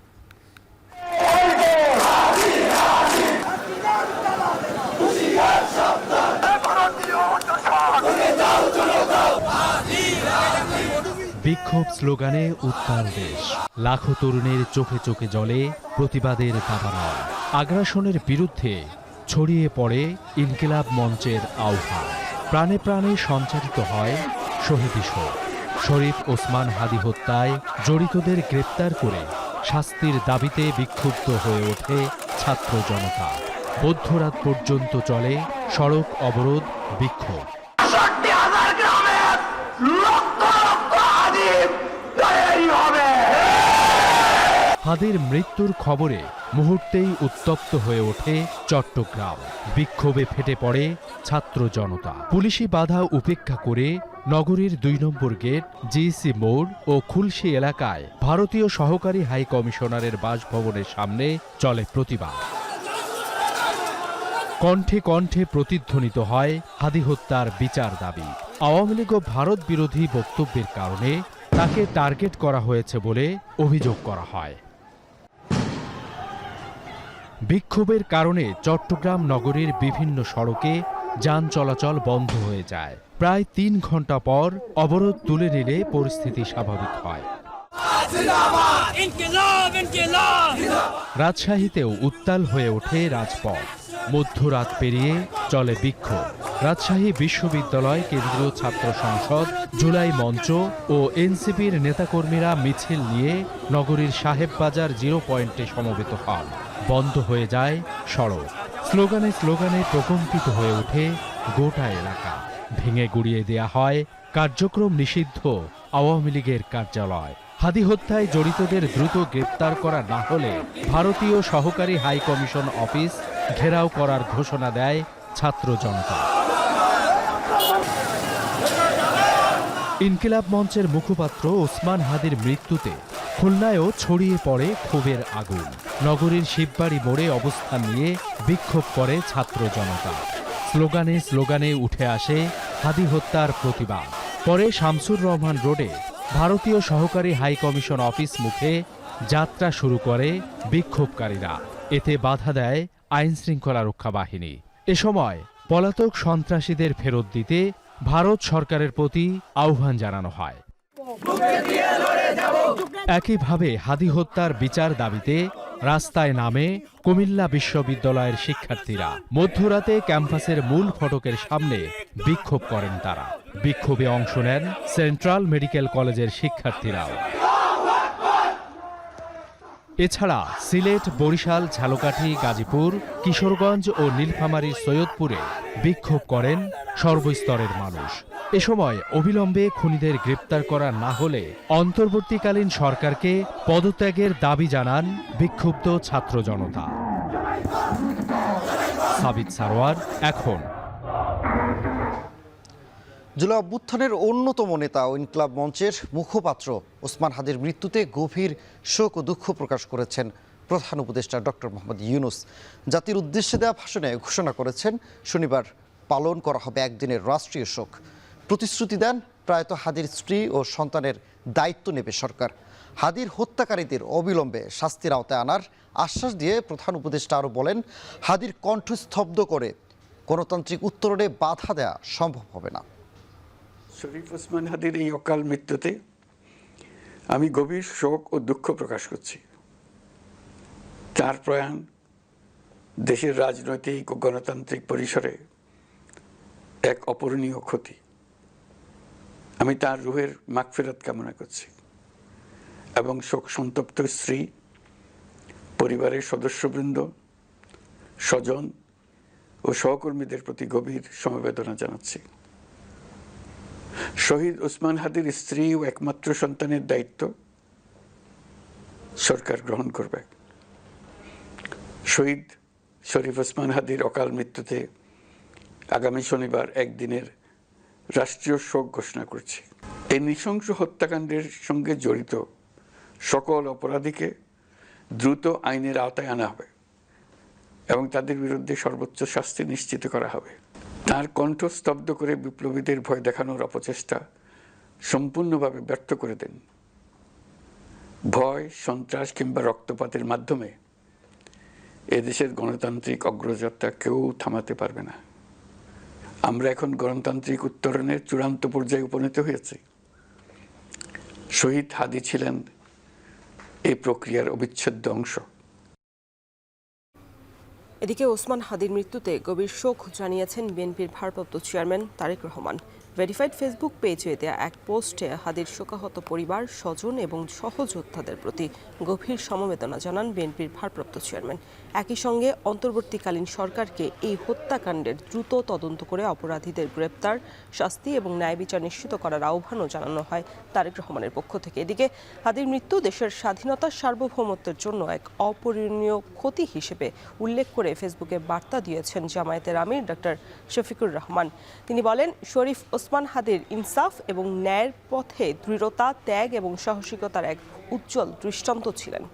বিক্ষোভ স্লোগানে উত্তাল দেশ, লাখো তরুণের চোখে চোখে জ্বলে প্রতিবাদের দাবানল। আগ্রাসনের বিরুদ্ধে ছড়িয়ে পড়ে ইনকিলাব মঞ্চের আহ্বান। প্রাণে প্রাণে সঞ্চারিত হয় শহীদ শোক। শরীফ ওসমান হাদি হত্যায় জড়িতদের গ্রেপ্তার করে শাস্তির দাবিতে বিক্ষুব্ধ হয়ে ওঠে ছাত্র জনতা। মধ্যরাত পর্যন্ত চলে সড়ক অবরোধ, বিক্ষোভ। হাদির মৃত্যুর খবরে মুহূর্তেই উত্তপ্ত হয়ে ওঠে চট্টগ্রাম। বিক্ষোভে ফেটে পড়ে ছাত্র জনতা। পুলিশি বাধা উপেক্ষা করে নগরীর ২ নম্বর গেট, জিসি মোড় ও খুলশী এলাকায় ভারতীয় সহকারী হাই কমিশনারের বাসভবনের সামনে চলে প্রতিবাদ। কণ্ঠে কণ্ঠে প্রতিধ্বনিত হয় হাদি হত্যার বিচার দাবি। আওয়ামী লীগ ও ভারত বিরোধী বক্তব্যের কারণে তাকে টার্গেট করা হয়েছে বলে অভিযোগ করা হয়। বিক্ষোভের কারণে চট্টগ্রাম নগরীর বিভিন্ন সড়কে যান চলাচল বন্ধ হয়ে যায়। প্রায় ৩ ঘন্টা পর অবরোধ তুলে নিলে পরিস্থিতি স্বাভাবিক হয়। রাজশাহীতেও উত্তাল হয়ে ওঠে রাজপথ। মধ্যরাত পেরিয়ে চলে বিক্ষোভ। রাজশাহী বিশ্ববিদ্যালয়, কেন্দ্রীয় ছাত্র সংসদ, জুলাই মঞ্চ ও এনসিপির নেতাকর্মীরা মিছিল নিয়ে নগরীর সাহেববাজার 0 পয়েন্টে সমবেত হন। বন্ধ হয়ে যায় সড়ক। স্লোগানে স্লোগানে প্রকম্পিত হয়ে ওঠে গোটা এলাকা। ভেঙে গুড়িয়ে দেয়া হয় কার্যক্রম নিষিদ্ধ আওয়ামী লীগের কার্যালয়। হাদি হত্যায় জড়িতদের দ্রুত গ্রেপ্তার করা না হলে ভারতীয় সহকারী হাই কমিশন অফিস ঘেরাও করার ঘোষণা দেয় ছাত্র জনতা। ইনকিলাব মঞ্চের মুখপাত্র ওসমান হাদির মৃত্যুতে খুলনায়ও ছড়িয়ে পড়ে ক্ষোভের আগুন। নগরীর শিববাড়ি মোড়ে অবস্থান নিয়ে বিক্ষোভ করে ছাত্র জনতা। স্লোগানে স্লোগানে উঠে আসে হাদি হত্যার প্রতিবাদ। পরে শামসুর রহমান রোডে ভারতীয় সহকারী হাই কমিশন অফিস মুখে যাত্রা শুরু করে বিক্ষোভকারীরা। এতে বাধা দেয় আইনশৃঙ্খলা রক্ষা বাহিনী। এ সময় পলাতক সন্ত্রাসীদের ফেরত দিতে ভারত সরকারের প্রতি আহ্বান জানানো হয়। একইভাবে হাদি হত্যার বিচার দাবিতে রাস্তায় নামে কুমিল্লা বিশ্ববিদ্যালয়ের শিক্ষার্থীরা। মধ্যরাতে ক্যাম্পাসের মূল ফটকের সামনে বিক্ষোভ করেন তারা। বিক্ষোভে অংশ নেন সেন্ট্রাল মেডিকেল কলেজের শিক্ষার্থীরাও। এছাড়া সিলেট, বরিশাল, ঝালকাঠি, গাজীপুর, কিশোরগঞ্জ ও নীলফামারীর সৈয়দপুরে বিক্ষোভ করেন সর্বস্তরের মানুষ। এ সময় অবিলম্বে খুনিদের গ্রেপ্তার করা না হলে অন্তর্বর্তীকালীন সরকারকে পদত্যাগের দাবি জানান বিক্ষুব্ধ ছাত্র জনতা। সাবিত সারোয়ার, এখন। জুলাই অভ্যুত্থানের অন্যতম নেতা ও ইনকিলাব মঞ্চের মুখপাত্র ওসমান হাদির মৃত্যুতে গভীর শোক ও দুঃখ প্রকাশ করেছেন প্রধান উপদেষ্টা ডক্টর মোহাম্মদ ইউনূস। জাতির উদ্দেশ্যে দেওয়া ভাষণে ঘোষণা করেছেন শনিবার পালন করা হবে একদিনের রাষ্ট্রীয় শোক। প্রতিশ্রুতি দেন প্রয়াত হাদির স্ত্রী ও সন্তানের দায়িত্ব নেবে সরকার। হাদির হত্যাকারীদের অবিলম্বে শাস্তির আওতায় আনার আশ্বাস দিয়ে প্রধান উপদেষ্টা আরও বলেন, হাদির কণ্ঠ স্তব্ধ করে গণতান্ত্রিক উত্তরণে বাধা দেওয়া সম্ভব হবে না। শরীফ ওসমান হাদির এই অকাল মৃত্যুতে আমি গভীর শোক ও দুঃখ প্রকাশ করছি। তার প্রয়াণ দেশের রাজনৈতিক ও গণতান্ত্রিক পরিসরে এক অপূরণীয় ক্ষতি। আমি তার রুহের মাগফিরাত কামনা করছি এবং শোক সন্তপ্ত স্ত্রী, পরিবারের সদস্যবৃন্দ, স্বজন ও সহকর্মীদের প্রতি গভীর সমবেদনা জানাচ্ছি। শহীদ ওসমান হাদির স্ত্রী ও একমাত্র সন্তানের দায়িত্ব সরকার গ্রহণ করবে। শহীদ শরীফ ওসমান হাদির অকাল মৃত্যুতে আগামী শনিবার একদিনের রাষ্ট্রীয় শোক ঘোষণা করছি। এই নৃশংস হত্যাকাণ্ডের সঙ্গে জড়িত সকল অপরাধীকে দ্রুত আইনের আওতায় আনা হবে এবং তাদের বিরুদ্ধে সর্বোচ্চ শাস্তি নিশ্চিত করা হবে। তার কণ্ঠ স্তব্ধ করে বিপ্লবীদের ভয় দেখানোর অপচেষ্টা সম্পূর্ণভাবে ব্যর্থ করে দেন। ভয়, সন্ত্রাস কিংবা রক্তপাতের মাধ্যমে এদেশের গণতান্ত্রিক অগ্রযাত্রা কেউ থামাতে পারবে না। আমরা এখন গণতান্ত্রিক উত্তরণের চূড়ান্ত পর্যায়ে উপনীত হয়েছি। শহীদ হাদি ছিলেন এই প্রক্রিয়ার অবিচ্ছেদ্য অংশ। এদিকে ওসমান হাদির মৃত্যুতে গভীর শোক জানিয়েছেন বিএনপির ভারপ্রাপ্ত chairman Tarique Rahman. Verified Facebook পেজে দেয়া এক পোস্টে হাদির শোকাহত পরিবার, স্বজন এবং সহযোদ্ধাদের প্রতি গভীর সমবেদনা জানান বিএনপির ভারপ্রাপ্ত চেয়ারম্যান। একই সঙ্গে অন্তর্বর্তীকালীন সরকারকে এই হত্যাকাণ্ডের দ্রুত তদন্ত করে অপরাধীদের গ্রেপ্তার, শাস্তি এবং ন্যায় বিচার নিশ্চিত করার আহ্বানও জানানো হয় তারেক রহমানের পক্ষ থেকে। এদিকে হাদির মৃত্যু দেশের স্বাধীনতা, সার্বভৌমত্বের জন্য এক অপূরণীয় ক্ষতি হিসেবে উল্লেখ করে ফেসবুকে বার্তা দিয়েছেন জামায়াতের আমির ডক্টর শফিকুর রহমান। তিনি বলেন, শরীফ ওসমান হাদির ইনসাফ এবং ন্যায়ের পথে দৃঢ়তা, ত্যাগ এবং সাহসিকতার এক উজ্জ্বল দৃষ্টান্ত ছিলেন।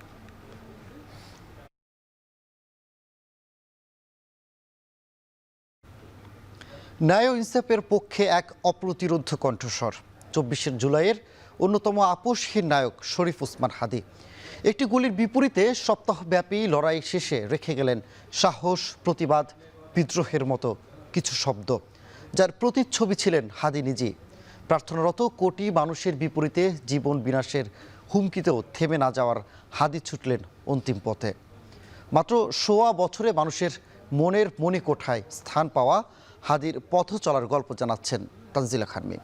ন্যায় ও ইনসাফের পক্ষে এক অপ্রতিরোধ কণ্ঠস্বর ২৪শে জুলাইয়ের অন্যতম আপোষহীন নায়ক শরীফ ওসমান হাদি। একটি গুলির বিপরীতে সপ্তাহব্যাপী লড়াই শেষে রেখে গেলেন সাহস, প্রতিবাদ, বিদ্রোহের মতো কিছু শব্দ, যার প্রতিচ্ছবি ছিলেন হাদি নিজেই। প্রার্থনারত কোটি মানুষের বিপরীতে জীবন বিনাশের হুমকিতেও থেমে না যাওয়ার হাদি ছুটলেন অন্তিম পথে। মাত্র সোয়া বছরে মানুষের মনের মণিকোঠায় স্থান পাওয়া হাদির পথ চলার গল্প জানাচ্ছেন তানজিলা খানমি।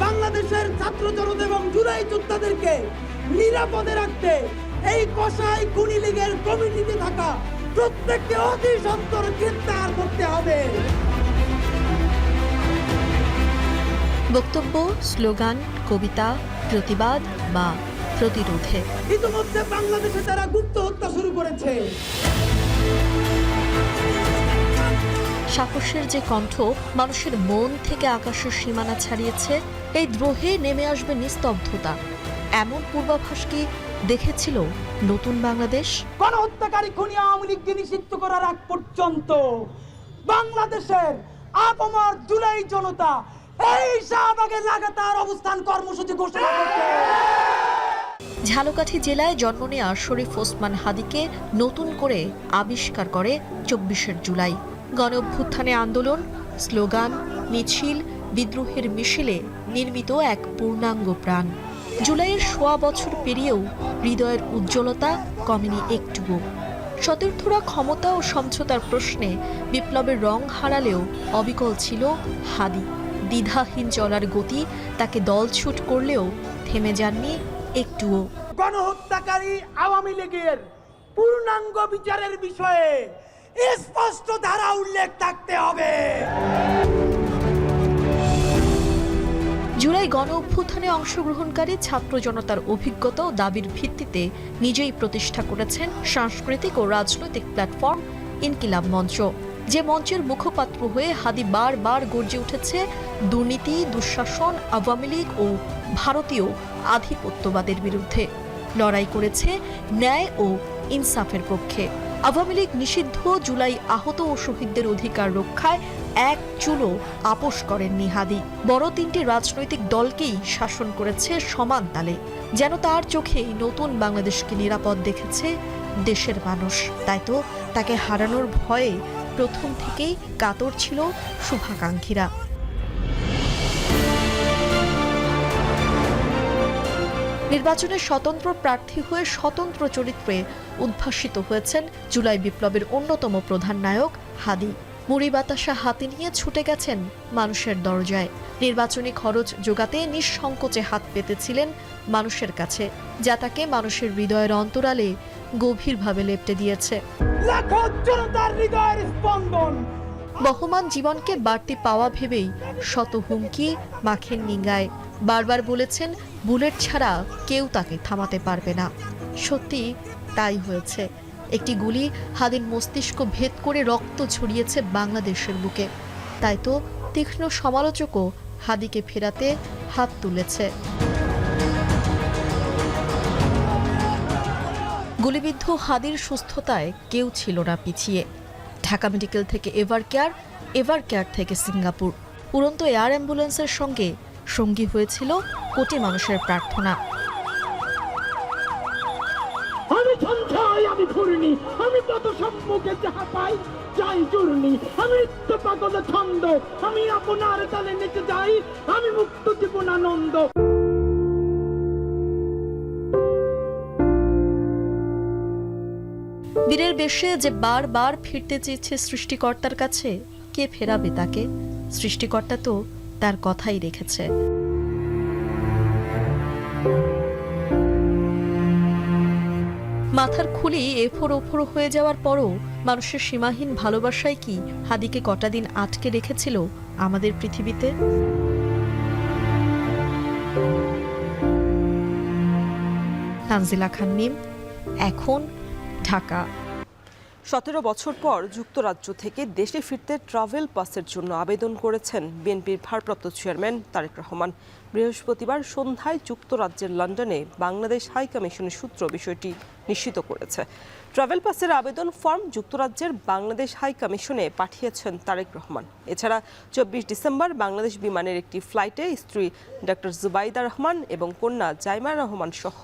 বাংলাদেশের ছাত্র জনতা এবং জুলাই যোদ্ধাদেরকে নিরাপদে রাখতে এই কসাই খুনি লীগের কমিটিতে থাকা প্রত্যেককে অতি সত্বর গ্রেফতার করতে হবে। বক্তব্য, স্লোগান, কবিতা, প্রতিবাদ বা প্রতিরোধে ইতিমধ্যে বাংলাদেশে তারা গুপ্ত হত্যা শুরু করেছে। সাহসের যে কণ্ঠ মানুষের মন থেকে আকাশের সীমানা ছাড়িয়েছে, এই দ্রোহে নেমে আসবে নিস্তব্ধতা, এমন পূর্বাভাস কি দেখেছিল নতুন বাংলাদেশ? গণহত্যাকারী খুনি আওয়ামী লীগকে নিষিদ্ধ করার আগ পর্যন্ত বাংলাদেশের আপমর জুলাই জনতা এই শাহবাগে লাগাতার অবস্থান কর্মসূচি ঘোষণা করছে। ঝালকাঠি জেলায় জন্ম নেওয়া শরীফ ওসমান হাদিকে নতুন করে আবিষ্কার করে ২৪শে জুলাই। গণ অভ্যুত্থানে আন্দোলন, স্লোগান, মিছিল, বিদ্রোহের মিছিলে নির্মিত এক পূর্ণাঙ্গ প্রাণ। জুলাইয়ের ১৬ বছর পেরিয়েও হৃদয়ের উজ্জ্বলতা কমেনি একটুও। সতীর্থরা ক্ষমতা ও সমঝোতার প্রশ্নে বিপ্লবের রং হারালেও অবিকল ছিল হাদি। দ্বিধাহীন চলার গতি তাকে দলছুট করলেও থেমে যাননি একটুও। গণহত্যাকারী আওয়ামী লীগের পূর্ণাঙ্গ বিচারের বিষয়ে স্পষ্ট ধারা উল্লেখ থাকতে হবে। জুলাই গণ অভ্যুত্থানে অংশগ্রহণকারী ছাত্র জনতার অভিজ্ঞতা ও দাবির ভিত্তিতে নিজেই প্রতিষ্ঠা করেছেন সাংস্কৃতিক ও রাজনৈতিক প্ল্যাটফর্ম ইনকিলাব মঞ্চ। যে মঞ্চের মুখপাত্র হয়ে হাদি বারবার গর্জে উঠেছে দুর্নীতি, দুঃশাসন, আওয়ামী লীগ ও ভারতীয় আধিপত্যবাদের বিরুদ্ধে। লড়াই করেছে ন্যায় ও ইনসাফের পক্ষে। আওয়ামী লীগ নিষিদ্ধ, জুলাই আহত ও শহীদদের অধিকার রক্ষায় এক চুলও আপোষ করেননি হাদি। বড় তিনটি রাজনৈতিক দলকেই শাসন করেছে সমান তালে। যেন তার চোখেই নতুন বাংলাদেশকে নিরাপদ দেখেছে দেশের মানুষ। তাই তো তাকে হারানোর ভয়ে প্রথম থেকেই কাতর ছিল শুভাকাঙ্ক্ষীরা। নির্বাচনে স্বতন্ত্র প্রার্থী হয়ে স্বতন্ত্র চরিত্রে উদ্ভাসিত হয়েছেন জুলাই বিপ্লবের অন্যতম প্রধান নায়ক হাদি। মুড়ি বাতাসা হাতে নিয়ে ছুটে গেছেন মানুষের দরজায়। নির্বাচনী খরচ জোগাতে নিঃসংকোচে হাত পেতেছিলেন মানুষের কাছে, যা তাকে মানুষের হৃদয়ের অন্তরালে গভীরভাবে লেপ্টে দিয়েছে। লাখো জনতার হৃদয়ের স্পন্দন। বহমান জীবনকে বাড়তি পাওয়া ভেবেই শত হুমকি মাখেন নিঙ্গায়। বারবার বলেছেন বুলেট ছাড়া কেউ তাকে থামাতে পারবে না। সত্যি তাই হয়েছে। একটি গুলি হাদির মস্তিষ্ক ভেদ করে রক্ত ছড়িয়েছে বাংলাদেশের বুকে। তাই তো তীক্ষ্ণ সমালোচকও হাদিকে ফেরাতে হাত তুলেছে। গুলিবিদ্ধ হাদির সুস্থতায় কেউ ছিল না পিছিয়ে। ঢাকা মেডিকেল থেকে এভার কেয়ার থেকে সিঙ্গাপুর, উড়ন্ত এয়ার অ্যাম্বুলেন্সের সঙ্গে সঙ্গী হয়েছিল কোটি মানুষের প্রার্থনা। আমি সঞ্চয়, আমি ঘূর্ণি, আমি কত সম্মুখে যাহা পাই যাই চূর্ণি, আমি নিত্য পাগল ছন্দ, আমি আপনার তালে নেচে যাই, আমি মুক্ত জীবন আনন্দ। বীরের বেশে যে বারবার ফিরতে চেয়েছে সৃষ্টিকর্তার কাছে, কে ফেরাবে তাকে? সৃষ্টিকর্তা তো তার কথাই রেখেছে। মাথার খুলি এফোড় ওফোড় হয়ে যাওয়ার পরও মানুষের সীমাহীন ভালোবাসায় কি হাদিকে কটা দিন আটকে রেখেছিল আমাদের পৃথিবীতে? তানজিলা খান মিম, এখন, ঢাকা। ১৭ বছর পর যুক্তরাজ্য থেকে দেশে ফিরতে ট্রাভেল পাসের জন্য আবেদন করেছেন বিএনপির ভারপ্রাপ্ত চেয়ারম্যান তারেক রহমান। বৃহস্পতিবার সন্ধ্যায় যুক্তরাজ্যের লন্ডনে বাংলাদেশ হাই কমিশনের সূত্র বিষয়টি নিশ্চিত করেছে। ট্রাভেল পাসের আবেদন ফর্ম যুক্তরাজ্যের বাংলাদেশ হাই কমিশনে পাঠিয়েছেন তারেক রহমান। এছাড়া ২৪ ডিসেম্বর বাংলাদেশ বিমানের একটি ফ্লাইটে স্ত্রী ডক্টর জুবাইদা রহমান এবং কন্যা জাইমা রহমান সহ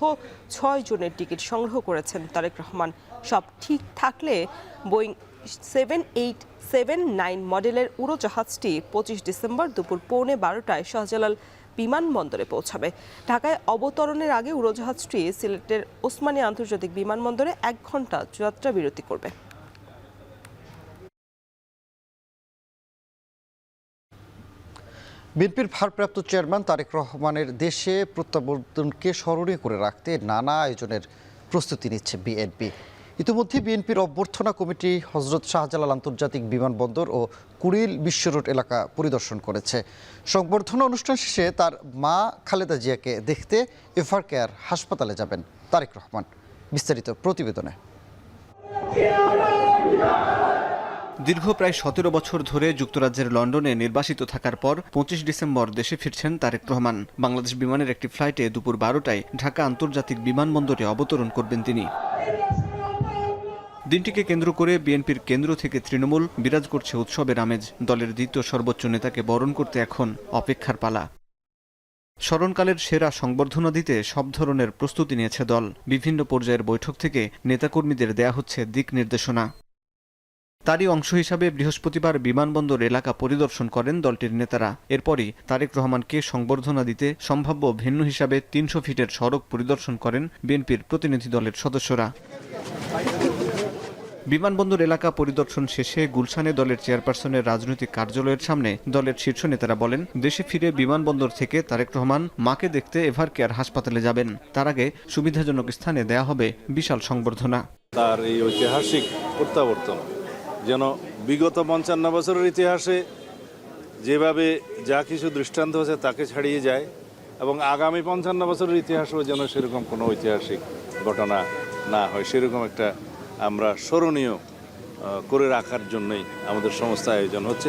৬ জনের টিকিট সংগ্রহ করেছেন তারেক রহমান। সব ঠিক থাকলে বোয়িং 7879 মডেলের উড়োজাহাজটি ২৫ ডিসেম্বর দুপুর ১:১২টায় শাহজালাল বিমানবন্দরে পৌঁছাবে। ঢাকায় অবতরণের আগে উড়োজাহাজটি সিলেটের ওসমানী আন্তর্জাতিক বিমানবন্দরে ১ ঘণ্টা যাত্রা বিরতি করবে। বিএনপির ভারপ্রাপ্ত চেয়ারম্যান তারেক রহমানের দেশে প্রত্যাবর্তনকে স্মরণীয় করে রাখতে নানা আয়োজনের প্রস্তুতি নিচ্ছে বিএনপি। ইতিমধ্যে বিএনপির অভ্যর্থনা কমিটি হজরত শাহজালাল আন্তর্জাতিক বিমানবন্দর ও কুড়িল বিশ্ব রোড এলাকা পরিদর্শন করেছে। সংবর্ধনা অনুষ্ঠান শেষে তার মা খালেদা জিয়াকে দেখতে এভার কেয়ার হাসপাতালে যাবেন তারেক রহমান। বিস্তারিত প্রতিবেদনে। দীর্ঘ প্রায় 17 বছর ধরে যুক্তরাজ্যের লন্ডনে নির্বাসিত থাকার পর 25 ডিসেম্বর দেশে ফিরছেন তারেক রহমান। বাংলাদেশ বিমানের একটি ফ্লাইটে দুপুর 12টায় ঢাকা আন্তর্জাতিক বিমানবন্দরে অবতরণ করবেন তিনি। দিনটিকে কেন্দ্র করে বিএনপির কেন্দ্র থেকে তৃণমূল বিরাজ করছে উৎসবের আমেজ। দলের দ্বিতীয় সর্বোচ্চ নেতাকে বরণ করতে এখন অপেক্ষার পালা। স্মরণকালের সেরা সংবর্ধনা দিতে সব ধরনের প্রস্তুতি নিয়েছে দল। বিভিন্ন পর্যায়ের বৈঠক থেকে নেতাকর্মীদের দেয়া হচ্ছে দিক নির্দেশনা। তারই অংশ হিসাবে বৃহস্পতিবার বিমানবন্দর এলাকা পরিদর্শন করেন দলটির নেতারা। এরপরই তারেক রহমানকে সংবর্ধনা দিতে সম্ভাব্য ভেন্যু হিসাবে 300 ফিটের সড়ক পরিদর্শন করেন বিএনপির প্রতিনিধি দলের সদস্যরা। বিমানবন্দর এলাকা পরিদর্শন শেষে গুলশানে দলের চেয়ারপারসনের রাজনৈতিক কার্যালয়ের সামনে দলের শীর্ষ নেতারা বলেন, দেশে ফিরে বিমানবন্দর থেকে তারেক রহমান মাকে দেখতে এভার কেয়ার হাসপাতালে যাবেন। তার আগে সুবিধাজনক স্থানে দেয়া হবে বিশাল সংবর্ধনা। তার এই ঐতিহাসিক প্রত্যাবর্তন যেন বিগত 55 বছরের ইতিহাসে যেভাবে যা কিছু দৃষ্টান্ত হয়েছে তাকে ছাড়িয়ে যায় এবং আগামী 55 বছরের ইতিহাসেও যেন সেরকম কোনো ঐতিহাসিক ঘটনা না হয়, সেরকম একটা আমরা স্মরণীয় করে রাখার জন্যই আমাদের সমস্ত আয়োজন হচ্ছে।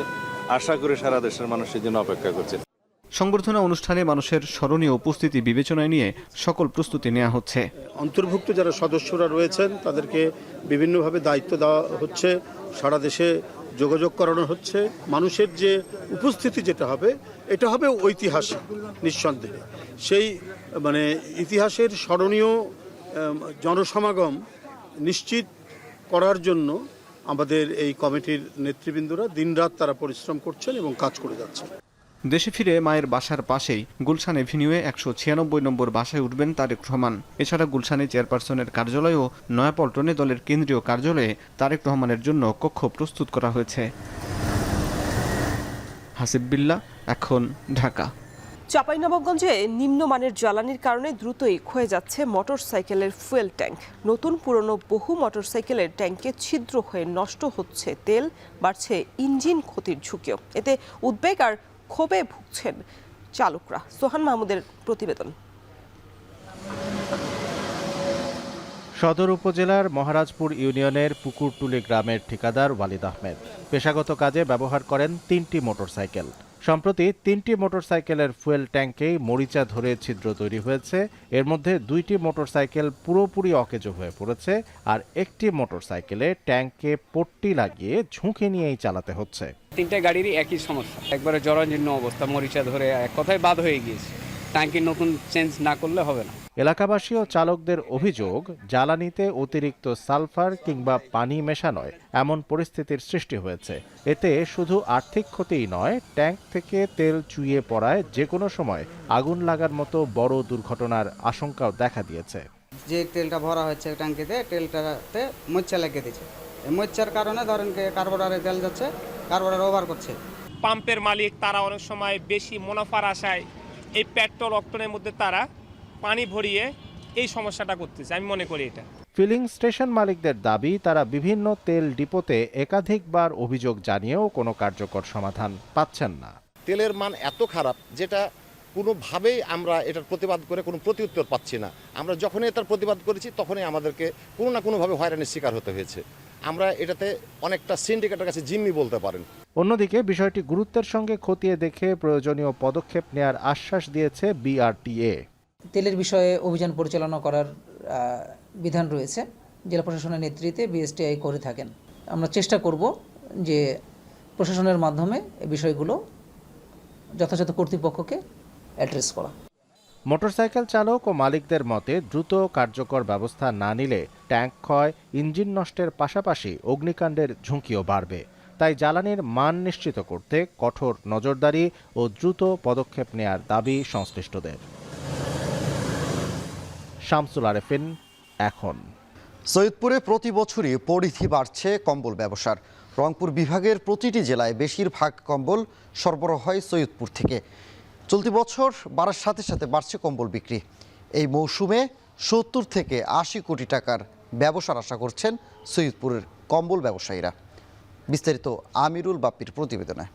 আশা করি সারা দেশের মানুষের জন্য অপেক্ষা করছে। সংবর্ধনা অনুষ্ঠানে মানুষের স্মরণীয় উপস্থিতি বিবেচনায় নিয়ে সকল প্রস্তুতি নেওয়া হচ্ছে। অন্তর্ভুক্ত যারা সদস্যরা রয়েছেন তাদেরকে বিভিন্নভাবে দায়িত্ব দেওয়া হচ্ছে, সারা দেশে যোগাযোগ করানো হচ্ছে। মানুষের যে উপস্থিতি যেটা হবে এটা হবে ঐতিহাসিক নিঃসন্দেহে। সেই ইতিহাসের স্মরণীয় জনসমাগম নিশ্চিত করার জন্য আমাদের এই কমিটির নেতৃবৃন্দরা দিনরাত তারা পরিশ্রম করছেন এবং কাজ করে যাচ্ছেন। দেশে ফিরে মায়ের বাসার পাশেই গুলশান এভিনিউয়ে 196 নম্বর বাসায় উঠবেন তারেক রহমান। এছাড়া গুলশানে চেয়ারপারসনের কার্যালয় ও নয়াপল্টনে দলের কেন্দ্রীয় কার্যালয়ে তারেক রহমানের জন্য কক্ষ প্রস্তুত করা হয়েছে। হাসিব বিল্লাহ, এখন ঢাকা। চাঁপাইনবাবগঞ্জে নিম্নমানের জ্বালানির কারণে দ্রুতই ক্ষয়ে যাচ্ছে মোটরসাইকেলের ফুয়েল ট্যাঙ্ক। নতুন পুরনো বহু মোটরসাইকেলের ট্যাঙ্কে ছিদ্র হয়ে নষ্ট হচ্ছে তেল, বাড়ছে ইঞ্জিন ক্ষতির ঝুঁকিও। এতে উদ্বেগ আর ক্ষোভে ভুগছেন চালকরা। সোহান মাহমুদের প্রতিবেদন। সদর উপজেলার মহারাজপুর ইউনিয়নের পুকুরটুলি গ্রামের ঠিকাদার ওয়ালিদ আহমেদ পেশাগত কাজে ব্যবহার করেন 3টি মোটরসাইকেল। সম্প্রতি 3টি মোটরসাইকেলের ফুয়েল ট্যাঙ্কেই মরিচা ধরে ছিদ্র তৈরি হয়েছে। এর মধ্যে 2টি মোটরসাইকেল পুরোপুরি অকেজো হয়ে পড়েছে, আর একটি মোটরসাইকেলে ট্যাঙ্কে পট্টি লাগিয়ে ঝুঁকি নিয়েই চালাতে হচ্ছে। 3টা গাড়িরই একই সমস্যা, একবারে জরাজীর্ণ অবস্থা, মরিচা ধরে এক কথায় বাদ হয়ে গিয়েছে। ট্যাঙ্কি নতুন চেঞ্জ না করলে হবে না। এলাকাবাসী ও চালকদের অভিযোগ, জ্বালানিতে অতিরিক্ত সালফার কিংবা পানি মেশানোয় এমন পরিস্থিতির সৃষ্টি হয়েছে। এতে শুধু আর্থিক ক্ষতিই নয়, ট্যাঙ্ক থেকে তেল চুইয়ে পড়ায় যে কোনো সময় আগুন লাগার মতো বড় দুর্ঘটনার আশঙ্কাও দেখা দিয়েছে। যে তেলটা ভরা হচ্ছে ট্যাঙ্কিতে, তেলটাতে মোচ্চা লেগে দিচ্ছে। এই মোচ্চার কারণে ধরেন কার্বোরেটরে তেল যাচ্ছে, কার্বোরেটর ওভার করছে। পাম্পের মালিক তারা অনেক সময় বেশি মুনাফার আশায় এই পেট্রোল অক্টেনের মধ্যে তারা পানি ভরিয়ে এই সমস্যাটা করতেছে, আমি মনে করি এটা। ফিলিং স্টেশন মালিকদের দাবি, তারা বিভিন্ন তেল ডিপোতে একাধিকবার অভিযোগ জানিয়েও কোনো কার্যকর সমাধান পাচ্ছেন না। তেলের মান এত খারাপ যেটা কোনোভাবেই আমরা এটার প্রতিবাদ করে কোনো প্রতিউত্তর পাচ্ছি না। আমরা যখনই এটার প্রতিবাদ করেছি তখনই আমাদেরকে কোনো না কোনোভাবে হয়রানির শিকার হতে হয়েছে। আমরা এটাতে অনেকটা সিন্ডিকেটের কাছে জিম্মি বলতে পারেন। অন্যদিকে বিষয়টি গুরুত্বের সঙ্গে খতিয়ে দেখে প্রয়োজনীয় পদক্ষেপ নেয়ার আশ্বাস দিয়েছে বিআরটিএ। তেলের বিষয়ে অভিযান পরিচালনা করার বিধান রয়েছে, জেলা প্রশাসনের নেতৃত্বে বিএসটিআই করে থাকেন। আমরা চেষ্টা করব যে প্রশাসনের মাধ্যমে এই বিষয়গুলো যথাযথ কর্তৃপক্ষকে অ্যাড্রেস করা। মোটরসাইকেল চালক ও মালিকদের মতে, দ্রুত কার্যকর ব্যবস্থা না নিলে ট্যাঙ্ক ক্ষয়, ইঞ্জিন নষ্টের পাশাপাশি অগ্নিকাণ্ডের ঝুঁকিও বাড়বে। তাই জ্বালানির মান নিশ্চিত করতে কঠোর নজরদারি ও দ্রুত পদক্ষেপ নেয়ার দাবি সংশ্লিষ্টদের। শামসুল আরেফিন, এখন। সৈয়দপুরে প্রতি বছরই পরিধি বাড়ছে কম্বল ব্যবসার। রংপুর বিভাগের প্রতিটি জেলায় বেশিরভাগ কম্বল সরবরাহ হয় সৈয়দপুর থেকে। চলতি বছর বাড়ার সাথে সাথে বাড়ছে কম্বল বিক্রি। এই মৌসুমে 70 থেকে 80 কোটি টাকার ব্যবসার আশা করছেন সৈয়দপুরের কম্বল ব্যবসায়ীরা। বিস্তারিত আমিরুল বাপ্পির প্রতিবেদনে।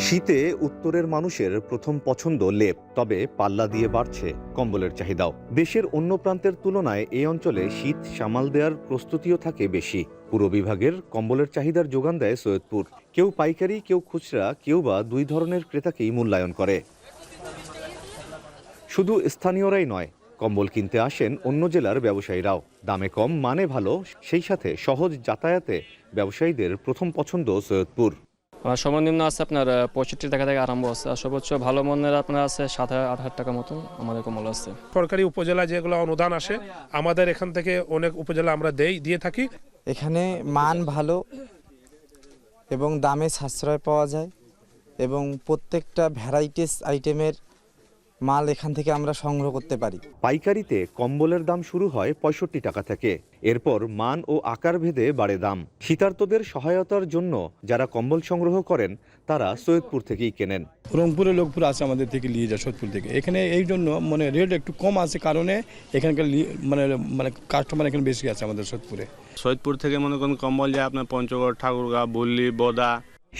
শীতে উত্তরের মানুষের প্রথম পছন্দ লেপ, তবে পাল্লা দিয়ে বাড়ছে কম্বলের চাহিদাও। দেশের অন্য প্রান্তের তুলনায় এই অঞ্চলে শীত সামাল দেওয়ার প্রস্তুতিও থাকে বেশি। পুরো বিভাগের কম্বলের চাহিদার যোগান দেয় সৈয়দপুর। কেউ পাইকারি, কেউ খুচরা, কেউ বা দুই ধরনের ক্রেতাকেই মূল্যায়ন করে। শুধু স্থানীয়রাই নয়, কম্বল কিনতে আসেন অন্য জেলার ব্যবসায়ীরাও। দামে কম, মানে ভালো, সেই সাথে সহজ যাতায়াতে ব্যবসায়ীদের প্রথম পছন্দ সৈয়দপুর। সর্বনিম্ন আছে আপনার 65 টাকা থেকে আরম্ভ আছে, আর সর্বোচ্চ ভালো মনের আপনার আছে 7,000-8,000 টাকা মতো আমাদের কম্বল আছে। সরকারি উপজেলা যেগুলো অনুদান আসে আমাদের এখান থেকে অনেক উপজেলা আমরা দিয়ে থাকি। এখানে মান ভালো এবং দামে সাশ্রয় পাওয়া যায় এবং প্রত্যেকটা ভ্যারাইটিস আইটেমের মাল এখান থেকে আমরা সংগ্রহ করতে পারি। পাইকারিতে কম্বলের দাম শুরু হয় 65 টাকা থেকে, এরপর মান ও আকার ভেদে বাড়ে দাম। শীতার্তদের সহায়তার জন্য যারা কম্বল সংগ্রহ করেন তারা সৈয়দপুর থেকেই কেনেন। রংপুরের লোকপুর আছে আমাদের থেকে নিয়ে যায় সৈয়দপুর থেকে। এখানে এই জন্য মানে রেট একটু কম আছে কারণে এখানকার মানে কাস্টমার এখানে বেশি আছে আমাদের সৈয়দপুরে। সৈয়দপুর থেকে মনে করেন কম্বল যায় আপনার পঞ্চগড়, ঠাকুরগাঁও, বল্লী, বোদা।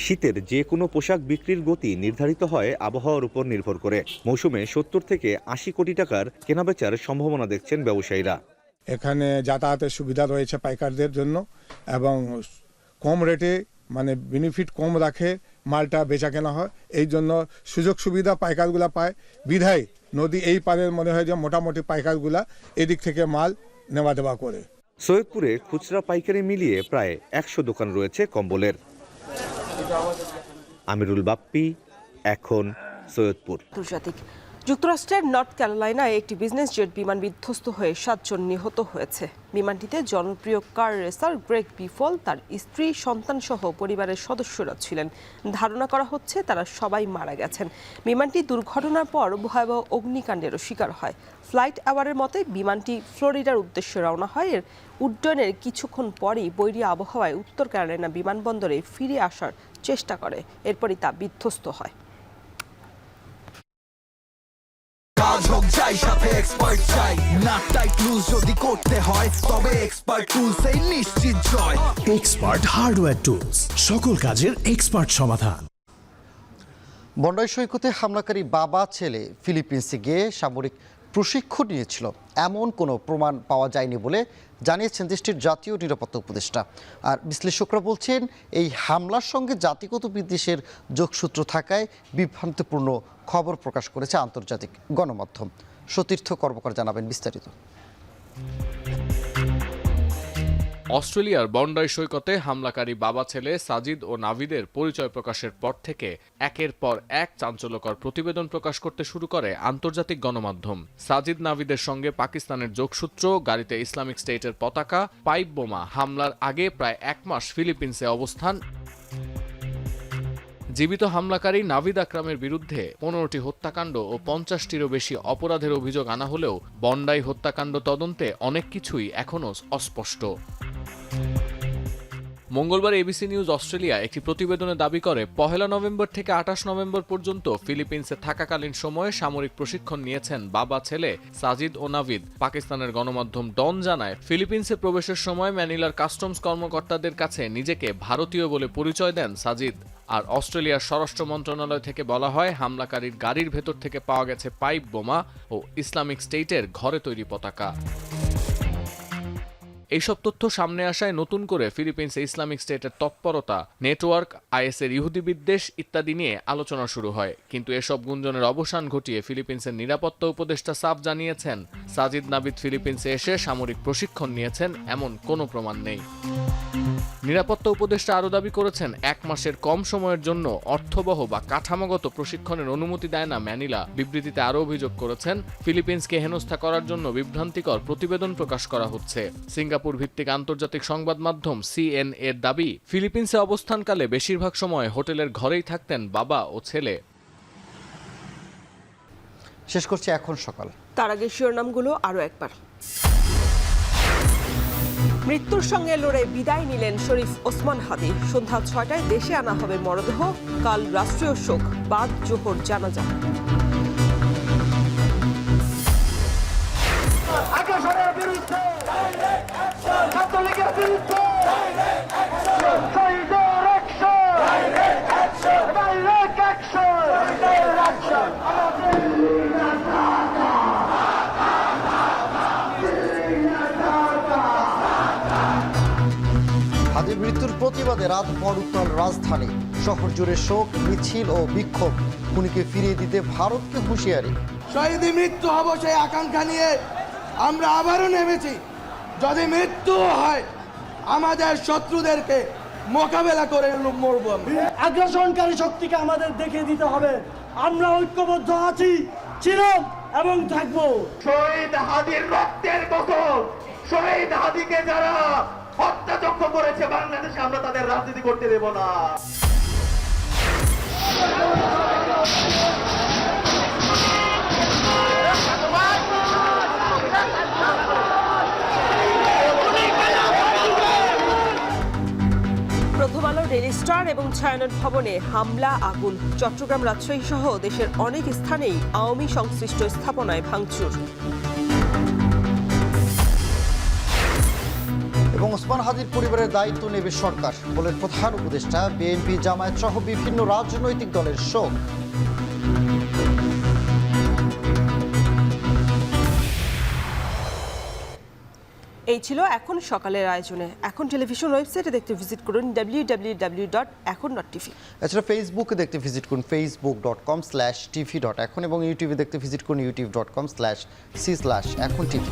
শীতের যে কোনো পোশাক বিক্রির গতি নির্ধারিত হয় আবহাওয়ার উপর নির্ভর করে। মৌসুমে 70 থেকে 80 কোটি টাকার কেনাবেচার সম্ভাবনা দেখছেন ব্যবসায়ীরা। এখানে যাতায়াতের সুবিধা রয়েছে পাইকারদের জন্য এবং কম রেটে মানে বেনিফিট কম রাখে মালটা বেচা কেনা হয়। এই জন্য সুযোগ সুবিধা পাইকারগুলা পায় বিধায় নদী এই পারের মনে হয় যে মোটামুটি পাইকারগুলা এদিক থেকে মাল নেওয়া দেওয়া করে। সৈয়দপুরে খুচরা পাইকারি মিলিয়ে প্রায় 100 দোকান রয়েছে কম্বলের। আমিরুল বাপ্পি, এখন সৈয়দপুর। যুক্তরাষ্ট্রের নর্থ ক্যারোলাইনায় একটি বিজনেস জেট বিমান বিধ্বস্ত হয়ে 7 জন নিহত হয়েছে। বিমানটিতে জনপ্রিয় কার রেসার গ্রেগ বিফল, তার স্ত্রী, সন্তান সহ পরিবারের সদস্যরা ছিলেন। ধারণা করা হচ্ছে তারা সবাই মারা গেছেন। বিমানটি দুর্ঘটনার পর ভয়াবহ অগ্নিকাণ্ডেরও শিকার হয়। ফ্লাইট অ্যাওয়ারের মতে বিমানটি ফ্লোরিডার উদ্দেশ্যে রওনা হয়। এর উড্ডয়নের কিছুক্ষণ পরই বৈরী আবহাওয়ায় উত্তর ক্যারোলাইনা বিমানবন্দরে ফিরে আসার চেষ্টা করে, এরপরই তা বিধ্বস্ত হয়। কাজ হোক যাই সাথে এক্সপার্ট চাই, না টাইট লুজ যদি করতে হয় তবে এক্সপার্ট টুলস এই নিশ্চিত জয়। এক্সপার্ট হার্ডওয়্যার টুলস, সকল কাজের এক্সপার্ট সমাধান। বন্ডাই সৈকতে হামলাকারী বাবা ছেলে ফিলিপিন্সে গিয়ে সামরিক প্রশিক্ষণ নিয়েছিল এমন কোনো প্রমাণ পাওয়া যায়নি বলে জানিয়েছেন দেশটির জাতীয় নিরাপত্তা উপদেষ্টা। আর বিশ্লেষকরা বলছেন এই হামলার সঙ্গে জাতিগত বিদ্বেষের যোগসূত্র থাকায় বিভ্রান্তিপূর্ণ খবর প্রকাশ করেছে আন্তর্জাতিক গণমাধ্যম। সতীর্থ কর্মকার জানাবেন বিস্তারিত। অস্ট্রেলিয়ার বন্ডাই সৈকতে হামলাকারী বাবা ছেলে সাজিদ ও নাভিদের পরিচয় প্রকাশের পর থেকে একের পর এক চাঞ্চল্যকর প্রতিবেদন প্রকাশ করতে শুরু করে আন্তর্জাতিক গণমাধ্যম। সাজিদ নাভিদের সঙ্গে পাকিস্তানের যোগসূত্র, গাড়িতে ইসলামিক স্টেটের পতাকা, পাইপ বোমা, হামলার আগে প্রায় 1 মাস ফিলিপিন্সে অবস্থান। জীবিত হামলাকারী নাভিদ আকরামের বিরুদ্ধে 15টি হত্যাকাণ্ড ও 50টিরও বেশি অপরাধের অভিযোগ আনা হলেও বন্ডাই হত্যাকাণ্ড তদন্তে অনেক কিছুই এখনও অস্পষ্ট। মঙ্গলবার এবিসি নিউজ অস্ট্রেলিয়া একটি প্রতিবেদনে দাবি করে 1 নভেম্বর থেকে 28 নভেম্বর পর্যন্ত ফিলিপিন্সে থাকাকালীন সময়ে সামরিক প্রশিক্ষণ নিয়েছেন বাবা ছেলে সাজিদ ও নাভিদ। পাকিস্তানের গণমাধ্যম ডন জানায়, ফিলিপিন্সে প্রবেশের সময় ম্যানিলার কাস্টমস কর্মকর্তাদের কাছে নিজেকে ভারতীয় বলে পরিচয় দেন সাজিদ। আর অস্ট্রেলিয়ার স্বরাষ্ট্র মন্ত্রণালয় থেকে বলা হয়, হামলাকারীর গাড়ির ভেতর থেকে পাওয়া গেছে পাইপ বোমা ও ইসলামিক স্টেটের ঘরে তৈরি পতাকা। এইসব তথ্য সামনে আসায় নতুন করে ফিলিপিন্সে ইসলামিক স্টেটের তৎপরতা, নেটওয়ার্ক, আইএসের ইহুদি বিদ্বেষ ইত্যাদি নিয়ে আলোচনা শুরু হয়। কিন্তু এসব গুঞ্জনের অবসান ঘটিয়ে ফিলিপিন্সের নিরাপত্তা উপদেষ্টা সাফ জানিয়েছেন, সাজিদ নাভিদ ফিলিপিন্সে এসে সামরিক প্রশিক্ষণ নিয়েছেন এমন কোনো প্রমাণ নেই। নিরাপত্তা উপদেষ্টা আরও দাবি করেছেন, 1 মাসের কম সময়ের জন্য অর্থবহ বা কাঠামোগত প্রশিক্ষণের অনুমতি দেয় না ম্যানিলা। বিবৃতিতে আরও অভিযোগ করেছেন, ফিলিপিন্সকে হেনস্থা করার জন্য বিভ্রান্তিকর প্রতিবেদন প্রকাশ করা হচ্ছে। সিঙ্গাপুর ভিত্তিক আন্তর্জাতিক সংবাদ মাধ্যম সিএনএ এর দাবি, ফিলিপিন্সে অবস্থানকালে বেশিরভাগ সময় হোটেলের ঘরেই থাকতেন বাবা ও ছেলে। শেষ করছি এখন সকাল। তার আগে শিরোনামগুলো আরও একবার। মৃত্যুর সঙ্গে লড়ে বিদায় নিলেন শরীফ ওসমান হাদী। সন্ধ্যা 6টায় দেশে আনা হবে মরদেহ। কাল রাষ্ট্রীয় শোক, বাদ জোহর জানাজা। হাদীর মৃত্যুর প্রতিবাদে রাতভর উত্তাল রাজধানী। শহর জুড়ে শোক মিছিল ও বিক্ষোভ। খুনিকে ফিরিয়ে দিতে ভারতকে হুঁশিয়ারি। শহীদী মৃত্যু হব সেই আকাঙ্ক্ষা নিয়ে আমরা আবারও নেমেছি। যদি মৃত্যু হয় আমাদের শত্রুদেরকে মোকাবেলা করে মরব। আগ্রাসনকারী শক্তিকে আমাদের দেখিয়ে দিতে হবে আমরা ঐক্যবদ্ধ আছি, ছিলাম এবং থাকবো। শহীদ হাদীর রক্তের বদল, শহীদ হাদীকে যারা হত্যাযজ্ঞ করেছে বাংলাদেশে আমরা তাদের রাজনীতি করতে দেব না। প্রথম আলো, ডেইলি স্টার এবং ছায়ানট ভবনে হামলা, আগুন। চট্টগ্রাম, রাজশাহী সহ দেশের অনেক স্থানেই আওয়ামী সংশ্লিষ্ট স্থাপনায় ভাঙচুর। এবং ওসমান হাদীর পরিবারের দায়িত্ব নেবে সরকার বলে প্রধান উপদেষ্টা। বিএনপি, জামায়াত সহ বিভিন্ন রাজনৈতিক দলের শোক। এই ছিল এখন সকালের আয়োজনে। এখন টেলিভিশন ওয়েবসাইটে দেখতে ভিজিট করুন www.এখন.tv। এছাড়া ফেসবুকে দেখতে ভিজিট করুন facebook.com/tv.এখন এবং ইউটিউবে দেখতে ভিজিট করুন youtube.com/c/এখন tv।